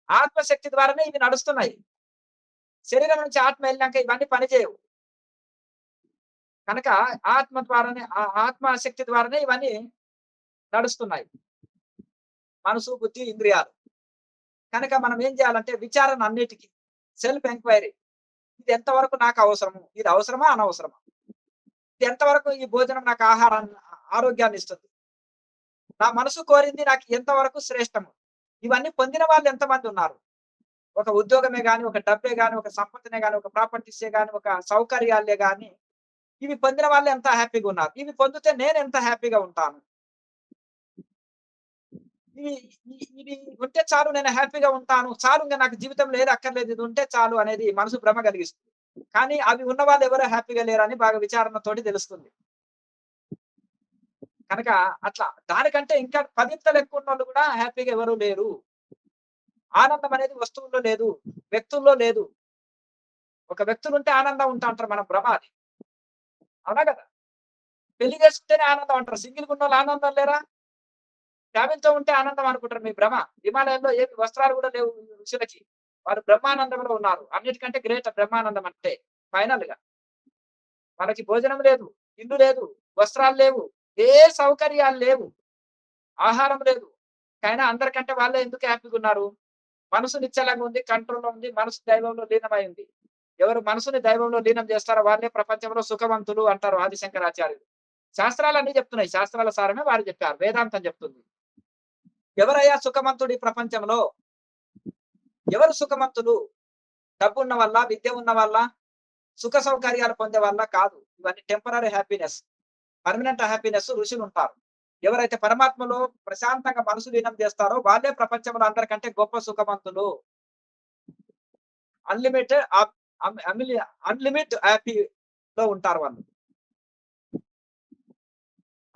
ఆత్మశక్తి ద్వారానే ఇవి నడుస్తున్నాయి. శరీరం నుంచి ఆత్మ వెళ్ళినాక ఇవన్నీ పనిచేయవు. కనుక ఆత్మ ద్వారానే ఆత్మశక్తి ద్వారానే ఇవన్నీ నడుస్తున్నాయి. మనసు, బుద్ధి, ఇంద్రియాలు. కనుక మనం ఏం చేయాలంటే విచారణ అన్నిటికీ సెల్ఫ్ ఎంక్వైరీ. ఇది ఎంతవరకు నాకు అవసరము? ఇది అవసరమా, అనవసరమా? ఇది ఎంతవరకు ఈ భోజనం నాకు ఆరోగ్యాన్ని ఇస్తుంది? నా మనసు కోరింది నాకు ఎంతవరకు శ్రేష్టము? ఇవన్నీ పొందిన వాళ్ళు ఎంతమంది ఉన్నారు? ఒక ఉద్యోగమే గాని, ఒక డబ్బే గాని, ఒక సంపదనే గాని, ఒక ప్రాపర్టీసే గాని, ఒక సౌకర్యాలే గాని, ఇవి పొందిన వాళ్ళు ఎంత హ్యాపీగా ఉన్నారు? ఇవి పొందితే నేను ఎంత హ్యాపీగా ఉంటాను? ఇవి ఇవి ఉంటే చాలు, నేను హ్యాపీగా ఉంటాను. చాలు, ఇంకా నాకు జీవితంలో ఏది అక్కర్లేదు, ఇది ఉంటే చాలు అనేది మనసు భ్రమ కలిగిస్తుంది. కానీ అవి ఉన్న వాళ్ళు ఎవరో హ్యాపీగా లేరని బాగా విచారణతోటి తెలుస్తుంది. కనుక అట్లా దానికంటే ఇంకా 10 ఎక్కువ ఉన్నోళ్ళు కూడా హ్యాపీగా ఎవరు లేరు. ఆనందం అనేది వస్తువుల్లో లేదు, వ్యక్తుల్లో లేదు. ఒక వ్యక్తులు ఉంటే ఆనందం ఉంటా అంటారు, మన భ్రమ అది. అవునా కదా? పెళ్లి చేసుకుంటేనే ఆనందం అంటారు. సింగిల్‌గా ఉన్నోళ్ళు ఆనందం లేరా? ఫ్యామిలీతో ఉంటే ఆనందం అనుకుంటారు, మీ భ్రమ. హిమాలయాల్లో ఏమి వస్త్రాలు కూడా లేవు ఋషులకి. వారు బ్రహ్మానందంలో ఉన్నారు. అన్నిటికంటే గ్రేట్ బ్రహ్మానందం అంటే ఫైనల్ గా. వాళ్ళకి భోజనం లేదు, ఇల్లు లేదు, వస్త్రాలు లేవు, ఏ సౌకర్యాలు లేవు, ఆహారం లేదు. అయినా అందరికంటే వాళ్ళే ఎందుకు హ్యాపీగా ఉన్నారు? మనసు నిశ్చలంగా ఉంది, కంట్రోల్లో ఉంది, మనసు దైవంలో లీనమై ఉంది. ఎవరు మనసుని దైవంలో లీనం చేస్తారో వాళ్ళే ప్రపంచంలో సుఖవంతులు అంటారు ఆదిశంకరాచార్యులు. శాస్త్రాలన్నీ చెప్తున్నాయి. శాస్త్రాల సారమే వారు చెప్పారు. వేదాంతం చెప్తుంది. ఎవరయ్యా సుఖవంతుడు ఈ ప్రపంచంలో? ఎవరు సుఖవంతులు? డబ్బున్న వల్ల, విద్య ఉన్న వల్ల, సుఖ సౌకర్యాలు పొందే వల్ల కాదు. ఇవన్నీ టెంపరరీ హ్యాపీనెస్. పర్మనెంట్ హ్యాపీనెస్ ఋషులు ఉంటారు. ఎవరైతే పరమాత్మలో ప్రశాంతంగా మనసు లీనం చేస్తారో వాళ్ళే ప్రపంచంలో అందరికంటే గొప్ప సుఖవంతులు. అన్లిమిటెడ్ అన్లిమిట్ హ్యాపీలో ఉంటారు వాళ్ళు.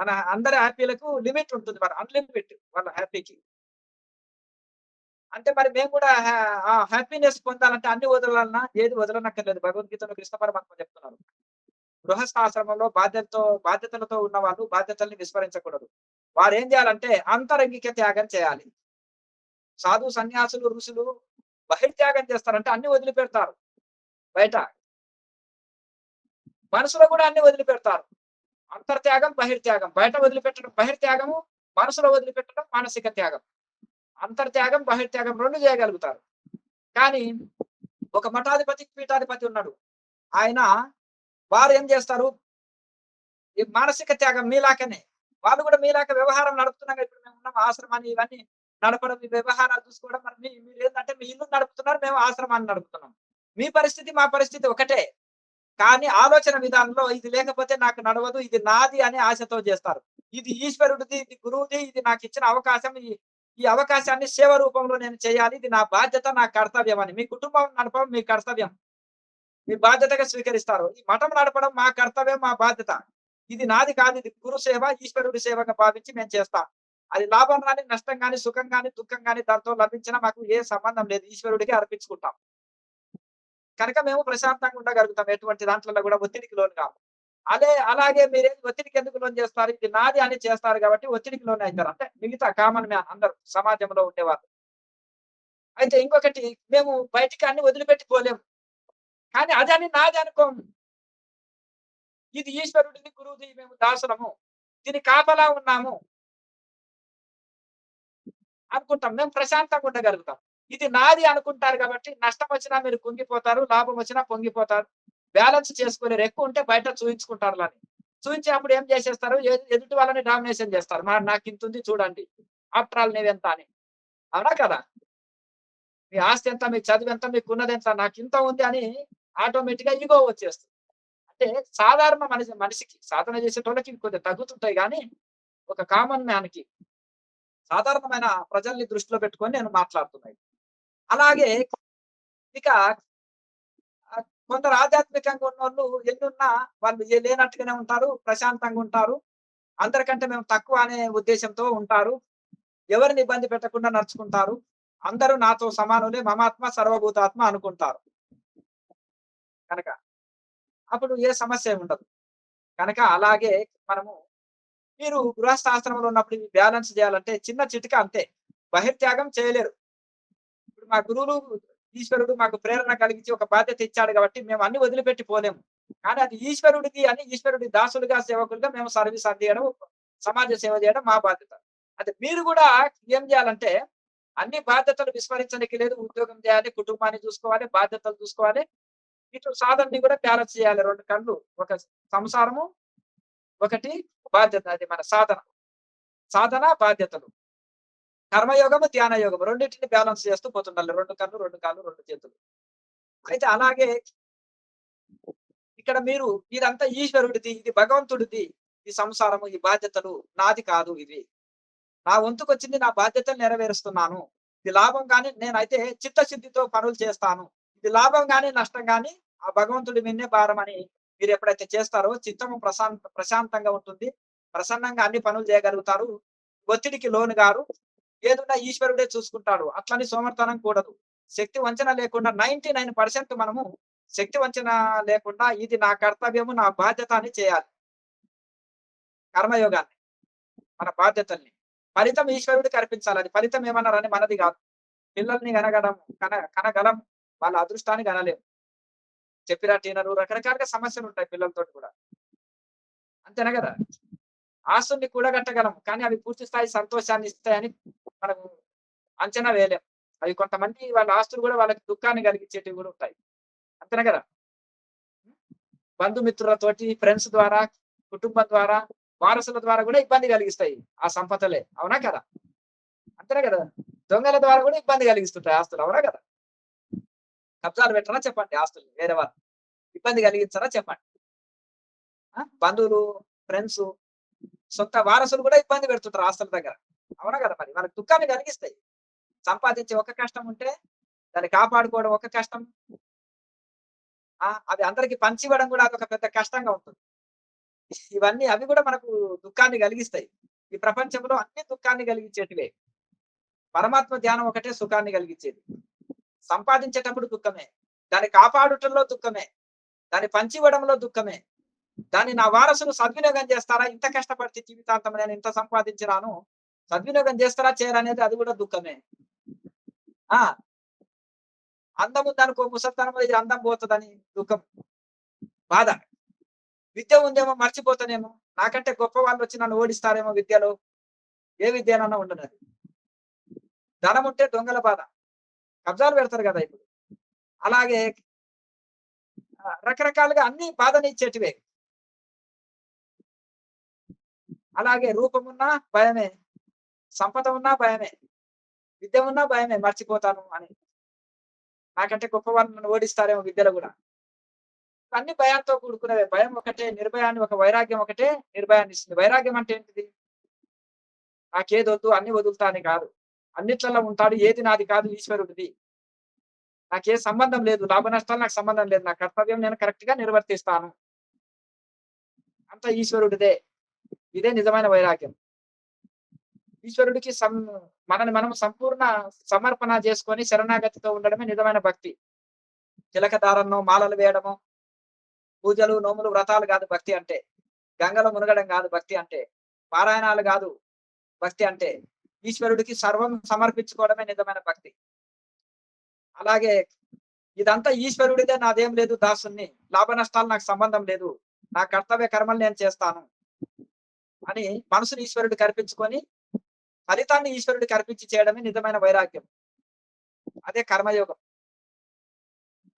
మన అందరి హ్యాపీలకు లిమిట్ ఉంటుంది, మరి అన్లిమిట్ వాళ్ళ హ్యాపీకి. అంటే మరి మేము కూడా హ్యాపీనెస్ పొందాలంటే అన్ని వదలాలన్నా? ఏది వదలనక్కర్లేదు. భగవద్గీతలో కృష్ణ పరమాత్మ చెప్తున్నారు. గృహస్థాశ్రమంలో బాధ్యతలతో ఉన్న వాళ్ళు బాధ్యతల్ని విస్మరించకూడదు. వారు ఏం చేయాలంటే అంతరంగిక త్యాగం చేయాలి. సాధు సన్యాసులు, ఋషులు బహిర్త్యాగం చేస్తారంటే అన్ని వదిలిపెడతారు బయట. మనసులో కూడా అన్ని వదిలిపెడతారు. అంతర్త్యాగం, బహిర్త్యాగం. బయట వదిలిపెట్టడం బహిర్త్యాగము, మనసులో వదిలిపెట్టడం మానసిక త్యాగం. అంతర్త్యాగం, బహిర్త్యాగం 2 చేయగలుగుతారు. కానీ ఒక మఠాధిపతి, పీఠాధిపతి ఉన్నాడు. వారు ఏం చేస్తారు? ఈ మానసిక త్యాగం మీలాకనే. వాళ్ళు కూడా మీలాక వ్యవహారం నడుపుతున్నాం. ఇప్పుడు మేము ఉన్నాం, ఆశ్రమాన్ని ఇవన్నీ నడపడం, ఈ వ్యవహారాలు చూసుకోవడం. మరి మీరు ఏంటంటే మీ ఇల్లు నడుపుతున్నారు, మేము ఆశ్రమాన్ని నడుపుతున్నాం. మీ పరిస్థితి మా పరిస్థితి ఒకటే. కానీ ఆలోచన విధానంలో ఇది లేకపోతే నాకు నడవదు, ఇది నాది అనే ఆశతో చేస్తారు. ఇది ఈశ్వరుడిది, ఇది గురువుది, ఇది నాకు ఇచ్చిన అవకాశం, ఈ అవకాశాన్ని సేవ రూపంలో నేను చేయాలి, ఇది నా బాధ్యత, నా కర్తవ్యం అని. మీ కుటుంబం నడపడం మీ కర్తవ్యం, మీ బాధ్యతగా స్వీకరిస్తారు. ఈ మఠం నడపడం మా కర్తవ్యం, మా బాధ్యత. ఇది నాది కాదు, ఇది గురు సేవ, ఈశ్వరుడి సేవగా భావించి మేము చేస్తాం. అది లాభం కానీ, నష్టం కానీ, సుఖం కానీ, దుఃఖం కానీ దాంతో లభించినా మాకు ఏ సంబంధం లేదు, ఈశ్వరుడికి అర్పించుకుంటాం. కనుక మేము ప్రశాంతంగా ఉండగలుగుతాం. ఎటువంటి దాంట్లో కూడా ఒత్తిడికి లోను కాము. అలాగే మీరేం ఒత్తిడికి ఎందుకు లోన్ చేస్తారు? ఇది నాది అని చేస్తారు కాబట్టి ఒత్తిడికి లోన్ అవుతారు. అంటే మిగతా కామన్ మ్యాన్ అందరూ సమాజంలో ఉండేవాళ్ళు. అయితే ఇంకొకటి, మేము బయటికి అన్ని వదిలిపెట్టి పోలేము. కానీ అదని నాది అనుకోము. ఇది ఈశ్వరుడిది, గురువుది, మేము దాసులము, దీని కాపలా ఉన్నాము అనుకుంటాం. మేము ప్రశాంతంగా ఉండగలుగుతాం. ఇది నాది అనుకుంటారు కాబట్టి నష్టం వచ్చినా మీరు కుంగిపోతారు, లాభం వచ్చినా పొంగిపోతారు. బ్యాలెన్స్ చేసుకోలేరు. ఎక్కువ ఉంటే బయట చూయించుకుంటారు అని. చూయించినప్పుడు ఏం చేసేస్తారు, ఎదుటి వాళ్ళని డామినేషన్ చేస్తారు. నాకు ఇంత ఉంది చూడండి, ఆఫ్టర్ ఆల్ నీవెంత అని. అవునా కదా? మీ ఆస్తి ఎంత, మీ చదువు ఎంత, మీకున్నదెంత, నాకు ఇంత ఉంది అని ఆటోమేటిక్‌గా ఇగో వచ్చేస్తుంది. అంటే సాధారణ మనిషికి సాధన చేసేటోళ్ళకి కొద్దిగా తగ్గుతుంటాయి గానీ, ఒక కామన్ మ్యాన్‌కి, సాధారణమైన ప్రజల్ని దృష్టిలో పెట్టుకొని నేను మాట్లాడుతున్నా. అలాగే ఇక కొందరు ఆధ్యాత్మికంగా ఉన్నోళ్ళు ఎన్నున్నా వాళ్ళు లేనట్టుగానే ఉంటారు. ప్రశాంతంగా ఉంటారు. అందరికంటే మేము తక్కువ అనే ఉద్దేశ్యంతో ఉంటారు. ఎవరిని ఇబ్బంది పెట్టకుండా నడుచుకుంటారు. అందరూ నాతో సమానులే, మమాత్మ సర్వభూతాత్మ అనుకుంటారు. కనుక అప్పుడు ఏ సమస్య ఉండదు. కనుక అలాగే మనము మీరు గృహస్థాశ్రమంలో ఉన్నప్పుడు ఇవి బ్యాలెన్స్ చేయాలంటే చిన్న చిట్కా అంతే. బహిర్త్యాగం చేయలేరు. ఇప్పుడు మా గురువులు, ఈశ్వరుడు మాకు ప్రేరణ కలిగించి ఒక బాధ్యత ఇచ్చాడు కాబట్టి మేము అన్ని వదిలిపెట్టి పోలేము. కానీ అది ఈశ్వరుడిది అని ఈశ్వరుడి దాసులుగా, సేవకులుగా మేము సర్వీస్ అందియడం, సమాజ సేవ చేయడం మా బాధ్యత. అయితే మీరు కూడా ఏం చేయాలంటే అన్ని బాధ్యతలు విస్మరించడానికి లేదు. ఉద్యోగం చేయాలి, కుటుంబాన్ని చూసుకోవాలి, బాధ్యతలు చూసుకోవాలి. ఇటు సాధనని కూడా బ్యాలెన్స్ చేయాలి. 2 కళ్ళు. ఒక సంసారము, ఒకటి బాధ్యత. అది మన సాధన. సాధన, బాధ్యతలు. కర్మయోగము, ధ్యాన యోగము రెండిటిని బ్యాలెన్స్ చేస్తూ పోతుండాలి. 2 కళ్ళు, 2 కాళ్ళు, 2 చేతులు. అయితే అలాగే ఇక్కడ మీరు ఇదంతా ఈశ్వరుడిది, ఇది భగవంతుడిది. ఈ సంసారము, ఈ బాధ్యతలు నాది కాదు ఇవి. నా వంతుకొచ్చింది, నా బాధ్యతలు నెరవేరుస్తున్నాను. ఇది లాభం గాని నేనైతే చిత్తశుద్ధితో పనులు చేస్తాను. ఇది లాభం గాని, నష్టం గాని ఆ భగవంతుడి మీదనే భారమని మీరు ఎప్పుడైతే చేస్తారో చిత్తము ప్రశాంతంగా ఉంటుంది. ప్రసన్నంగా అన్ని పనులు చేయగలుగుతారు. ఒత్తిడికి లోను గారు. ఏదున్నా ఈశ్వరుడే చూసుకుంటాడు. అట్లని సోమరితనం కూడదు. శక్తి వంచన లేకుండా 99% మనము శక్తి వంచన లేకుండా ఇది నా కర్తవ్యము, నా బాధ్యత అని చేయాలి. కర్మయోగాన్ని, మన బాధ్యతల్ని. ఫలితం ఈశ్వరుడికి అర్పించాలి. అది ఫలితం ఏమన్నారని మనది కాదు. పిల్లల్ని కనగలం. వాళ్ళ అదృష్టాన్ని కనలేము. చెప్పినట్టు వినరు. రకరకాలుగా సమస్యలుంటాయి పిల్లలతోటి కూడా. అంతేనా కదా? ఆస్తుల్ని కూడగట్టగలం. కానీ అవి పూర్తి స్థాయి సంతోషాన్ని ఇస్తాయని మనం అంచనా వేయలేం. అవి కొంతమంది వాళ్ళ ఆస్తులు కూడా వాళ్ళకి దుఃఖాన్ని కలిగించేటివి కూడా ఉంటాయి. అంతేనా కదా? బంధుమిత్రులతోటి, ఫ్రెండ్స్ ద్వారా, కుటుంబం ద్వారా, వారసుల ద్వారా కూడా ఇబ్బంది కలిగిస్తాయి ఆ సంపదలే. అవునా కదా? అంతేనా కదా? దొంగల ద్వారా కూడా ఇబ్బంది కలిగిస్తుంటాయి ఆస్తులు. అవునా కదా? కబ్జాలు పెట్టరా చెప్పండి ఆస్తుల్ని వేరే వాళ్ళు. ఇబ్బంది కలిగించరా చెప్పండి. బంధువులు, ఫ్రెండ్స్, సొంత వారసులు కూడా ఇబ్బంది పెడుతుంటారు ఆస్తుల దగ్గర. అవునా కదా? మరి వాళ్ళకి దుఃఖాన్ని కలిగిస్తాయి. సంపాదించే ఒక కష్టం ఉంటే దాన్ని కాపాడుకోవడం ఒక కష్టం. అది అందరికి పంచివ్వడం కూడా అదొక పెద్ద కష్టంగా ఉంటుంది. ఇవన్నీ అవి కూడా మనకు దుఃఖాన్ని కలిగిస్తాయి. ఈ ప్రపంచంలో అన్ని దుఃఖాన్ని కలిగించేటివే. పరమాత్మ ధ్యానం ఒకటే సుఖాన్ని కలిగించేది. సంపాదించేటప్పుడు దుఃఖమే. దాన్ని కాపాడుటంలో దుఃఖమే. దాన్ని పంచివ్వడంలో దుఃఖమే. దాన్ని నా వారసులు సద్వినియోగం చేస్తారా? ఇంత కష్టపడితే జీవితాంతం నేను ఇంత సంపాదించినాను. సద్వినియోగం చేస్తారా చేయరనేది అది కూడా దుఃఖమే. ఆ! అందం ఉందనుకో ముసలితనంలో ఇది అందం పోతదని దుఃఖం, బాధ. విద్య ఉందేమో మర్చిపోతానేమో. నాకంటే గొప్ప వాళ్ళొచ్చి నన్ను ఓడిస్తారేమో విద్యలో. ఏ విద్యనన్నా ఉండనది. ధనం ఉంటే దొంగల బాధ. కబ్జాలు పెడతారు కదా ఇప్పుడు. అలాగే రకరకాలుగా అన్ని బాధనిచ్చేటివే. అలాగే రూపమున్నా భయమే. సంపద ఉన్నా భయమే. విద్య ఉన్నా భయమే మర్చిపోతాను అని. నాకంటే గొప్పవాళ్ళు నన్ను ఓడిస్తారేమో విద్యలో గూడా. అన్ని భయంతో కూడుకున్నవే. భయం ఒకటే నిర్భయాన్ని, ఒక వైరాగ్యం ఒకటే నిర్భయాన్ని ఇస్తుంది. వైరాగ్యం అంటే ఏంటిది? నాకేదొద్దు అన్ని వదులుతా అని కాదు. అన్నిట్లలో ఉంటాడు. ఏది నాది కాదు ఈశ్వరుడిది. నాకే సంబంధం లేదు. లాభ నష్టాలు నాకు సంబంధం లేదు. నా కర్తవ్యం నేను కరెక్ట్‌గా నిర్వర్తిస్తాను. అంతా ఈశ్వరుడిదే. ఇదే నిజమైన వైరాగ్యం. ఈశ్వరుడికి మనల్ని మనం సంపూర్ణ సమర్పణ చేసుకొని శరణాగతితో ఉండడమే నిజమైన భక్తి. తిలక ధారణనో, మాలలు వేయడమో, పూజలు, నోములు, వ్రతాలు కాదు భక్తి అంటే. గంగలో మునగడం కాదు భక్తి అంటే. పారాయణాలు కాదు భక్తి అంటే. ఈశ్వరుడికి సర్వం సమర్పించుకోవడమే నిజమైన భక్తి. అలాగే ఇదంతా ఈశ్వరుడిదే, నాదేం లేదు దాసుని. లాభ నష్టాలు నాకు సంబంధం లేదు. నా కర్తవ్య కర్మలు నేను చేస్తాను అని మనసుని ఈశ్వరుడికి అర్పించుకొని ఫలితాన్ని ఈశ్వరుడికి అర్పించి చేయడమే నిజమైన వైరాగ్యం. అదే కర్మయోగం.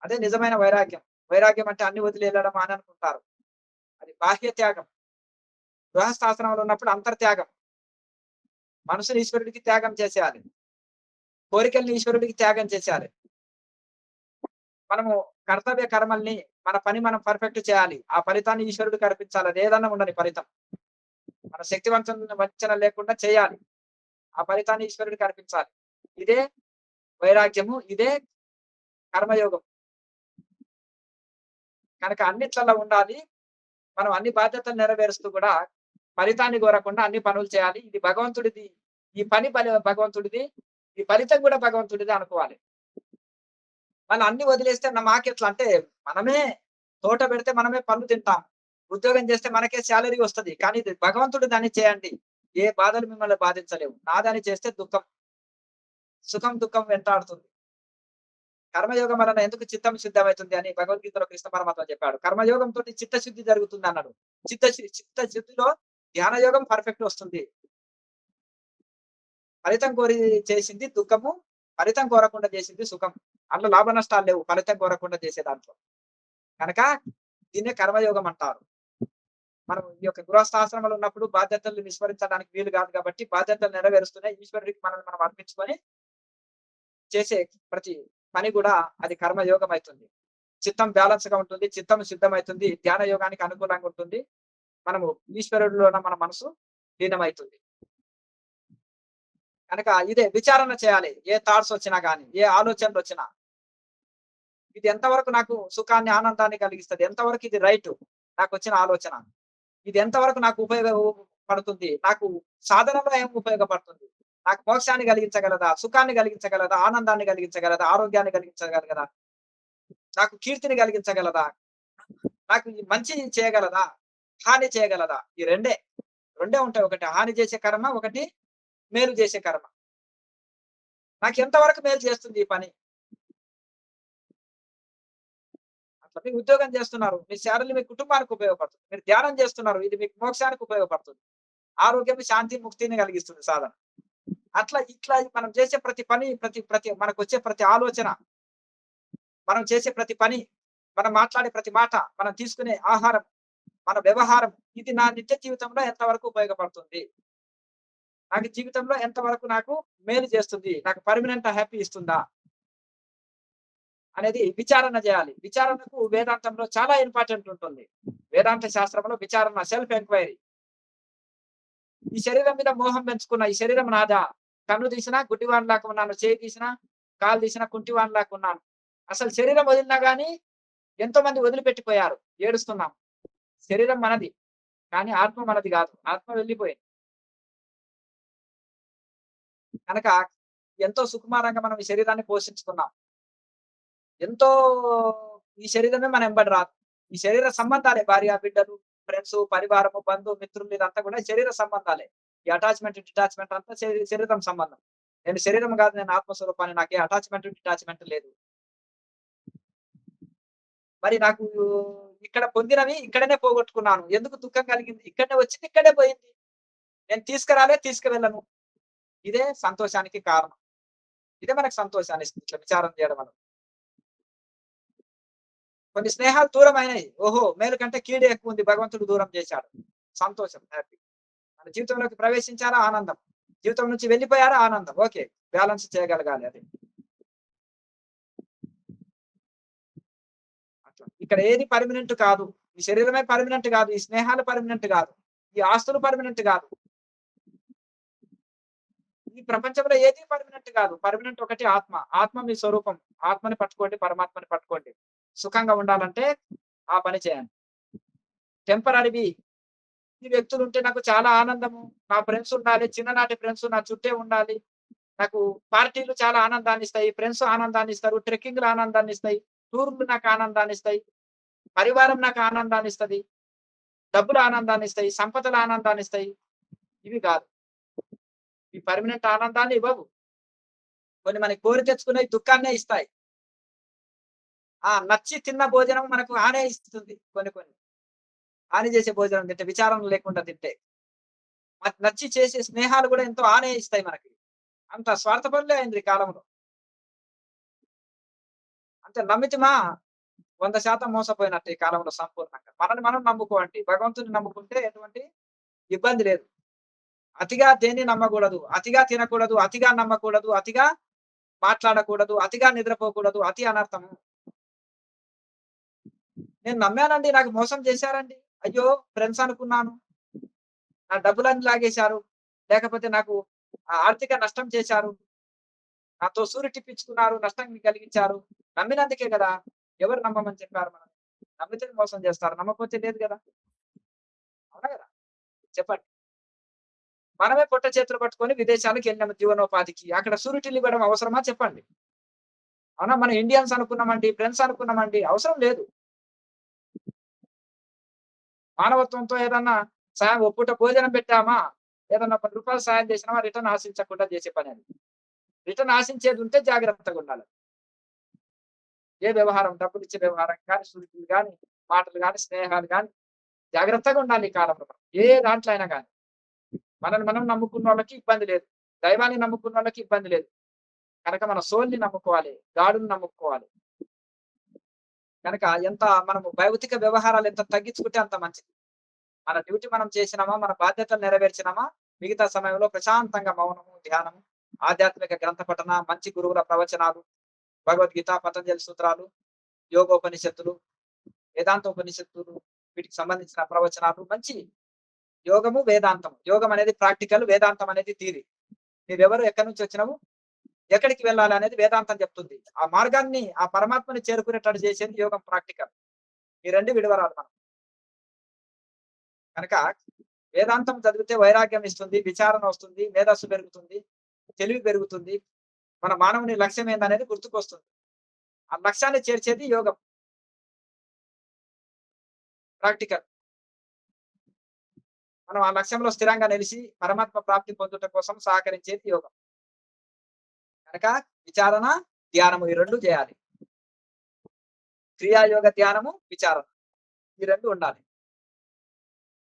అదే నిజమైన వైరాగ్యం. వైరాగ్యం అంటే అన్ని వదిలి వెళ్ళడం అని అనుకుంటారు. అది బాహ్య త్యాగం. గృహస్థాశ్రమంలో ఉన్నప్పుడు అంతర్త్యాగం. మనసుని ఈశ్వరుడికి త్యాగం చేసేయాలి. కోరికల్ని ఈశ్వరుడికి త్యాగం చేసేయాలి. మనము కర్తవ్య కర్మల్ని మన పని మనం పర్ఫెక్ట్ చేయాలి. ఆ ఫలితాన్ని ఈశ్వరుడికి అర్పించాలి. అది ఏదన్నా ఉండని ఫలితం. మన శక్తి వంచన లేకుండా చేయాలి. ఆ ఫలితాన్ని ఈశ్వరుడికి అర్పించాలి. ఇదే వైరాగ్యము. ఇదే కర్మయోగం. కనుక అన్నిట్లలో ఉండాలి. మనం అన్ని బాధ్యతలు నెరవేరుస్తూ కూడా ఫలితాన్ని కోరకుండా అన్ని పనులు చేయాలి. ఇది భగవంతుడిది. ఈ పని భగవంతుడిది. ఈ ఫలితం కూడా భగవంతుడిదే అనుకోవాలి. మనం అన్ని వదిలేస్తే మాకెట్లా అంటే మనమే తోట పెడితే మనమే పళ్ళు తింటాం. ఉద్యోగం చేస్తే మనకే సాలరీ వస్తది. కానీ ఇది భగవంతుడి దాన్ని చేయండి. ఏ బాధలు మిమ్మల్ని బాధించలేవు. నాదని చేస్తే దుఃఖం, సుఖం దుఃఖం వెంటాడుతుంది. కర్మయోగం వలన ఎందుకు చిత్తం శుద్ధమవుతుంది అని భగవద్గీతలో కృష్ణ పరమాత్మ చెప్పాడు. కర్మయోగం తోటి చిత్తశుద్ధి జరుగుతుంది అన్నాడు. చిత్తశుద్ధిలో ధ్యాన యోగం పర్ఫెక్ట్ వస్తుంది. ఫలితం కోరి చేసింది దుఃఖము, ఫలితం కోరకుండా చేసింది సుఖం. అందులో లాభ నష్టాలు లేవు ఫలితం కోరకుండా చేసే దాంట్లో. కనుక దీన్నే కర్మయోగం అంటారు. మనం ఈ యొక్క గృహస్థాశ్రమంలో ఉన్నప్పుడు బాధ్యతలు విస్మరించడానికి వీలు కాదు కాబట్టి బాధ్యతలు నెరవేరుస్తూనే ఈశ్వరుడికి మనల్ని మనం అర్పించుకొని చేసే ప్రతి పని కూడా అది కర్మయోగం అవుతుంది. చిత్తం బ్యాలెన్స్ గా ఉంటుంది. చిత్తం సిద్ధమవుతుంది. ధ్యాన యోగానికి అనుకూలంగా ఉంటుంది. మనము ఈశ్వరుడిలోన మన మనసు లీనమవుతుంది. కనుక ఇదే విచారణ చేయాలి. ఏ థాట్స్ వచ్చినా గానీ, ఏ ఆలోచనలు వచ్చినా ఇది ఎంతవరకు నాకు సుఖాన్ని, ఆనందాన్ని కలిగిస్తది? ఎంతవరకు ఇది రైట్? నాకు వచ్చిన ఆలోచన. ఇది ఎంతవరకు నాకు ఉపయోగపడుతుంది? నాకు సాధనలో ఏం ఉపయోగపడుతుంది? నాకు మోక్షాన్ని కలిగించగలదా? సుఖాన్ని కలిగించగలదా? ఆనందాన్ని కలిగించగలదా? ఆరోగ్యాన్ని కలిగించగలగదా? నాకు కీర్తిని కలిగించగలదా? నాకు ఈ మంచి చేయగలదా? హాని చేయగలదా? ఈ రెండే ఉంటాయి. ఒకటి హాని చేసే కర్మ, ఒకటి మేలు చేసే కర్మ. నాకు ఎంతవరకు మేలు చేస్తుంది ఈ పని? అట్లా మీరు ఉద్యోగం చేస్తున్నారు. మీ శాలరీ మీ కుటుంబానికి ఉపయోగపడుతుంది. మీరు ధ్యానం చేస్తున్నారు. ఇది మీకు మోక్షానికి ఉపయోగపడుతుంది. ఆరోగ్యం, శాంతి, ముక్తిని కలిగిస్తుంది సాధన. ఇట్లా మనం చేసే ప్రతి పని, ప్రతి మనకొచ్చే ప్రతి ఆలోచన, మనం చేసే ప్రతి పని, మనం మాట్లాడే ప్రతి మాట, మనం తీసుకునే ఆహారం, మన వ్యవహారం ఇది నా నిత్య జీవితంలో ఎంతవరకు ఉపయోగపడుతుంది? నాకు జీవితంలో ఎంతవరకు నాకు మేలు చేస్తుంది? నాకు పర్మనెంట్ హ్యాపీ ఇస్తుందా? అనేది విచారణ చేయాలి. విచారణకు వేదాంతంలో చాలా ఇంపార్టెంట్ ఉంటుంది. వేదాంత శాస్త్రంలో విచారణ, సెల్ఫ్ ఎంక్వైరీ. ఈ శరీరం మీద మోహం పెంచుకున్న ఈ శరీరం నాదా? కన్ను తీసినా గుడ్డివాడిలాగా ఉన్నాను. చేయి తీసినా, కాలు తీసినా కుంటివాడిలాగా ఉన్నాను. అసలు శరీరం వదిలినా గానీ ఎంతో మంది వదిలిపెట్టిపోయారు. ఏడుస్తున్నాం. శరీరం మనది. కానీ ఆత్మ మనది కాదు. ఆత్మ వెళ్ళిపోయింది. కనుక ఎంతో సుకుమారంగా మనం ఈ శరీరాన్ని పోషించుకున్నాం. ఎంతో ఈ శరీరమే మన ఎంబడి రాదు. ఈ శరీర సంబంధాలే భార్య, బిడ్డలు, ఫ్రెండ్స్, పరివారము, బంధువు, మిత్రులు ఇదంతా కూడా శరీర సంబంధాలే. ఈ అటాచ్‌మెంట్, డిటాచ్‌మెంట్ అంతా శరీరం సంబంధం. నేను శరీరం కాదు, నేను ఆత్మస్వరూపాన్ని. నాకే అటాచ్‌మెంట్, డిటాచ్‌మెంట్ లేదు. మరి నాకు ఇక్కడ పొందినవి ఇక్కడనే పోగొట్టుకున్నాను. ఎందుకు దుఃఖం కలిగింది? ఇక్కడనే వచ్చింది, ఇక్కడే పోయింది. నేను తీసుకురాలే, తీసుకువెళ్ళను. ఇదే సంతోషానికి కారణం. ఇదే మనకు సంతోషాన్ని ఇస్తుంది ఇట్లా విచారం చేయడం వల్ల. కొన్ని స్నేహాలు దూరమైనాయి. ఓహో! మేలు కంటే కీడే ఎక్కువుంది. భగవంతుడు దూరం చేశాడు. సంతోషం, హ్యాపీ. మన జీవితంలోకి ప్రవేశించారా? ఆనందం. జీవితం నుంచి వెళ్ళిపోయారా? ఆనందం. ఓకే. బ్యాలెన్స్ చేయగలగాలి అది. అట్లా. ఇక్కడ ఏది పర్మనెంట్ కాదు. ఈ శరీరమే పర్మనెంట్ కాదు. ఈ స్నేహాలు పర్మనెంట్ కాదు. ఈ ఆస్తులు పర్మనెంట్ కాదు. ఈ ప్రపంచంలో ఏది పర్మనెంట్ కాదు. పర్మనెంట్ ఒకటి ఆత్మ. ఆత్మ మీ స్వరూపం. ఆత్మని పట్టుకోండి, పరమాత్మని పట్టుకోండి. సుఖంగా ఉండాలంటే ఆ పని చేయండి. టెంపరరీవి ఈ వ్యక్తులుంటే నాకు చాలా ఆనందము. నా ఫ్రెండ్స్ ఉండాలి. చిన్ననాటి ఫ్రెండ్స్ నా చుట్టే ఉండాలి. నాకు పార్టీలు చాలా ఆనందాన్నిస్తాయి. ఫ్రెండ్స్ ఆనందాన్నిస్తారు. ట్రెక్కింగ్‌లు ఆనందాన్నిస్తాయి. టూర్‌లు నాకు ఆనందాన్నిస్తాయి. పరివారం నాకు ఆనందాన్నిస్తది. డబ్బులు ఆనందాన్నిస్తాయి. సంపదలు ఆనందాన్నిస్తాయి. ఇవి కాదు. ఈ పర్మనెంట్ ఆనందాన్ని ఇవ్వవు. కొన్ని మనకి కోరి తెచ్చుకున్నయి దుఃఖాన్నే ఇస్తాయి. నచ్చి తిన్న భోజనం మనకు హానే ఇస్తుంది కొన్ని. హాని చేసే భోజనం తింటే, విచారం లేకుండా తింటే. నచ్చి చేసే స్నేహాలు కూడా ఎంతో హానే ఇస్తాయి మనకి. అంత స్వార్థపరులే అయింది ఈ కాలంలో. అంటే నమ్మితిమా 100% మోసపోయినట్టు ఈ కాలంలో సంపూర్ణంగా. మనల్ని మనం నమ్ముకోండి. భగవంతుడిని నమ్ముకుంటే ఎటువంటి ఇబ్బంది లేదు. అతిగా దేన్ని నమ్మకూడదు, అతిగా తినకూడదు, అతిగా నమ్మకూడదు, అతిగా మాట్లాడకూడదు, అతిగా నిద్రపోకూడదు. అతి అనర్థము. నేను నమ్మానండి, నాకు మోసం చేశారండి. అయ్యో! ఫ్రెండ్స్ అనుకున్నాను. నా డబ్బులన్నీ లాగేశారు. లేకపోతే నాకు ఆర్థిక నష్టం చేశారు. నాతో సూరిటిప్పించుకున్నారు, నష్టం కలిగించారు. నమ్మినందుకే గదా! ఎవరు నమ్మమని చెప్పారు మనల్ని? నమ్మితే మోసం చేస్తారు. నమ్మకపోతే లేదు గదా! అవునా గదా! చెప్పండి. మనమే పొట్ట చేతులు పట్టుకొని విదేశాలకెళ్ళాము జీవనోపాధికి. అక్కడ షూరిటీలు ఇవ్వడం అవసరమా చెప్పండి? అవునా? మనం ఇండియన్స్ అనుకున్నామండి, ఫ్రెండ్స్ అనుకున్నామండి. అవసరం లేదు. మానవత్వంతో ఏదన్నా సాయం ఓ పూట భోజనం పెట్టామా, ఏదన్నా రూ. 10 సాయం చేసినామా రిటర్న్ ఆశించకుండా చేసే పనది. రిటర్న్ ఆశించేదుంటే జాగ్రత్తగుండాలి. ఏ వ్యవహారం డబ్బులిచ్చే వ్యవహారం గాని, షూరిటీలు గాని, మాటలు గాని, స్నేహాలు గాని జాగ్రత్తగా ఉండాలి ఈ కాలంలో మనం. ఏ దాంట్లో అయినా గాని. మనల్ని మనం నమ్ముకున్నోళ్ళకి ఇబ్బంది లేదు. దైవాన్ని నమ్ముకున్నోళ్ళకి ఇబ్బంది లేదు. కనుక మన సోల్‌ని నమ్ముకోవాలి. గాడుని నమ్ముకోవాలి. కనుక ఎంత మనము భౌతిక వ్యవహారాలు ఎంత తగ్గించుకుంటే అంత మంచిది. మన డ్యూటీ మనం చేసినామా, మన బాధ్యతలు నెరవేర్చినామా, మిగతా సమయంలో ప్రశాంతంగా మౌనము, ధ్యానము, ఆధ్యాత్మిక గ్రంథ పఠన, మంచి గురువుల ప్రవచనాలు, భగవద్గీత, పతంజలి సూత్రాలు, యోగోపనిషత్తులు, వేదాంతోపనిషత్తులు, వీటికి సంబంధించిన ప్రవచనాలు మంచి యోగము, వేదాంతం. యోగం అనేది ప్రాక్టికల్, వేదాంతం అనేది థియరీ. నీవెవరు, ఎక్కడి నుంచి వచ్చినావు, ఎక్కడికి వెళ్ళాలి అనేది వేదాంతం చెప్తుంది. ఆ మార్గాన్ని, ఆ పరమాత్మని చేరుకునేటట్టు చేసేది యోగం ప్రాక్టికల్. ఈ 2 విడవరాలు మనం. కనుక వేదాంతం చదివితే వైరాగ్యం ఇస్తుంది, విచారణ వస్తుంది, మేధస్సు పెరుగుతుంది, తెలివి పెరుగుతుంది. మన మానవుని లక్ష్యం ఏందనేది గుర్తుకొస్తుంది. ఆ లక్ష్యాన్ని చేర్చేది యోగం. ప్రాక్టికల్. మనం ఆ లక్ష్యంలో స్థిరంగా నిలిచి పరమాత్మ ప్రాప్తి పొందుట కోసం సహకరించేది యోగం. కనుక విచారణ, ధ్యానము ఈ 2 చేయాలి. క్రియాయోగ ధ్యానము, విచారణ ఈ 2 ఉండాలి.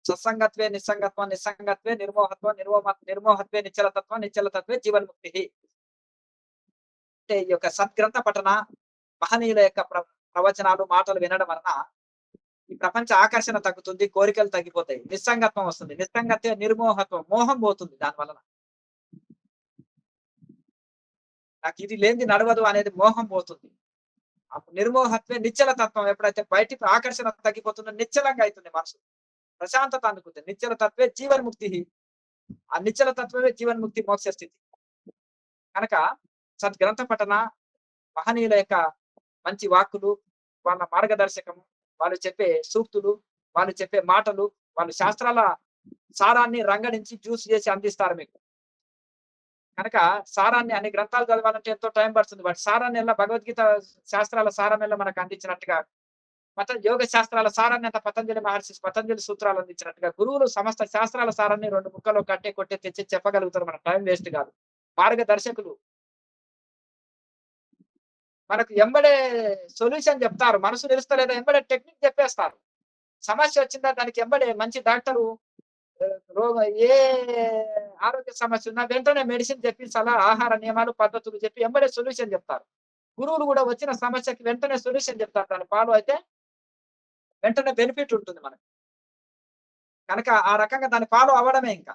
సత్సంగత్వే నిస్సంగత్వం, నిస్సంగత్వే నిర్మోహత్వం, నిర్మోహత్వే నిశ్చలతత్వం, నిశ్చలతత్వే జీవన్ముక్తి. అంటే ఈ యొక్క సద్గ్రంథ పఠన, మహనీయుల యొక్క ప్రవచనాలు, మాటలు వినడం వలన ఈ ప్రపంచ ఆకర్షణ తగ్గుతుంది, కోరికలు తగ్గిపోతాయి, నిస్సంగత్వం వస్తుంది. నిస్సంగత్వే నిర్మోహత్వం, మోహం పోతుంది దాని వలన. నాకు ఇది లేనిది నడవదు అనేది మోహం పోతుంది. అప్పుడు నిర్మోహత్వే నిశ్చల తత్వం. ఎప్పుడైతే బయటికి ఆకర్షణ తగ్గిపోతుందో నిశ్చలంగా అవుతుంది మనసు. ప్రశాంతత అందుకుంటుంది. నిశ్చల తత్వే జీవన్ముక్తి. ఆ నిశ్చల తత్వమే జీవన్ముక్తి, మోక్ష స్థితి. కనుక సద్గ్రంథ పఠన, మహనీయుల యొక్క మంచి వాక్కులు, వాళ్ళ మార్గదర్శకము, వాళ్ళు చెప్పే సూక్తులు, వాళ్ళు చెప్పే మాటలు, వాళ్ళు శాస్త్రాల సారాన్ని రంగరించి జ్యూస్ చేసి అందిస్తారు మీకు. కనుక సారాన్ని, అన్ని గ్రంథాలు చదవాలంటే ఎంతో టైం పడుతుంది. వాటి సారాన్ని ఎలా భగవద్గీత శాస్త్రాల సారం ఎలా మనకు అందించినట్టుగా, యోగ శాస్త్రాల సారాన్ని అంత పతంజలి మహర్షి పతంజలి సూత్రాలు అందించినట్టుగా గురువులు సమస్త శాస్త్రాల సారాన్ని 2 ముక్కల్లో కట్టే కొట్టే తెచ్చి చెప్పగలుగుతారు. మన టైం వేస్ట్ కాదు. మార్గదర్శకులు మనకు ఎంబడే సొల్యూషన్ చెప్తారు. మనసు తెలుస్తలేదా ఎంబడే టెక్నిక్ చెప్పేస్తారు. సమస్య వచ్చిందా దానికి ఎంబడే మంచి డాక్టరు రోగ ఏ ఆరోగ్య సమస్య ఉన్నా వెంటనే మెడిసిన్ చెప్పి ఆహార నియమాలు, పద్ధతులు చెప్పి ఎంబడే సొల్యూషన్ చెప్తారు. గురువులు కూడా వచ్చిన సమస్యకి వెంటనే సొల్యూషన్ చెప్తారు. దాన్ని ఫాలో అయితే వెంటనే బెనిఫిట్ ఉంటుంది మనకి. కనుక ఆ రకంగా దాన్ని ఫాలో అవ్వడమే ఇంకా.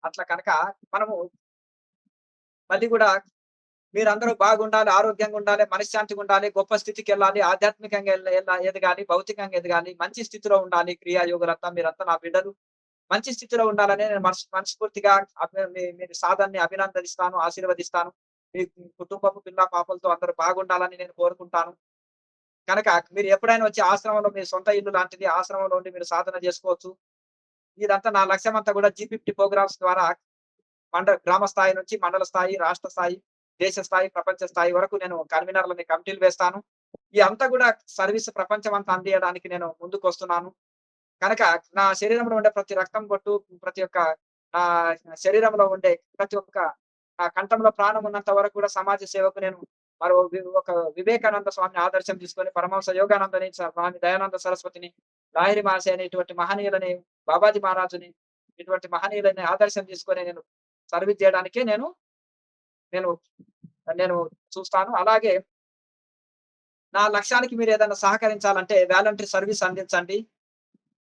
అట్లా కనుక మనము మళ్ళీ కూడా మీరందరూ బాగుండాలి, ఆరోగ్యంగా ఉండాలి, మనశ్శాంతిగా ఉండాలి, గొప్ప స్థితికెళ్ళాలి, ఆధ్యాత్మికంగా ఎదగాలి, భౌతికంగా ఎదగాలి, మంచి స్థితిలో ఉండాలి. క్రియాయోగులంతా మీరంతా నా బిడ్డలు మంచి స్థితిలో ఉండాలని నేను మనస్ఫూర్తిగా మీ సాధనని అభినందిస్తాను, ఆశీర్వదిస్తాను. మీ కుటుంబపు పిల్ల పాపలతో అందరూ బాగుండాలని నేను కోరుకుంటాను. కనుక మీరు ఎప్పుడైనా వచ్చి ఆశ్రమంలో, మీ సొంత ఇల్లు లాంటిది, ఆశ్రమంలో ఉండి మీరు సాధన చేసుకోవచ్చు. ఇదంతా నా లక్ష్యం అంతా కూడా G50 ప్రోగ్రామ్స్ ద్వారా గ్రామ స్థాయి నుంచి మండల స్థాయి, రాష్ట్ర స్థాయి, దేశ స్థాయి, ప్రపంచ స్థాయి వరకు నేను కన్వీనర్లని, కమిటీలు వేస్తాను. ఈ అంతా కూడా సర్వీస్ ప్రపంచం అంతా అందియడానికి నేను ముందుకొస్తున్నాను. కనుక నా శరీరంలో ఉండే ప్రతి రక్తం బొట్టు, ప్రతి ఒక్క నా శరీరంలో ఉండే ప్రతి ఒక్క నా కంఠంలో ప్రాణం ఉన్నంత వరకు కూడా సమాజ సేవకు నేను ఒక వివేకానంద స్వామిని ఆదర్శం తీసుకొని, పరమహంస యోగానందని, స్వామి దయానంద సరస్వతిని, లాహిరి మహర్షి అనే ఇటువంటి మహనీయులని, బాబాజీ మహారాజుని, ఇటువంటి మహనీయులని ఆదర్శం తీసుకొని నేను సర్వీస్ చేయడానికే నేను నేను నేను చూస్తాను. అలాగే నా లక్ష్యానికి మీరు ఏదైనా సహకరించాలంటే వాలంటరీ సర్వీస్ అందించండి.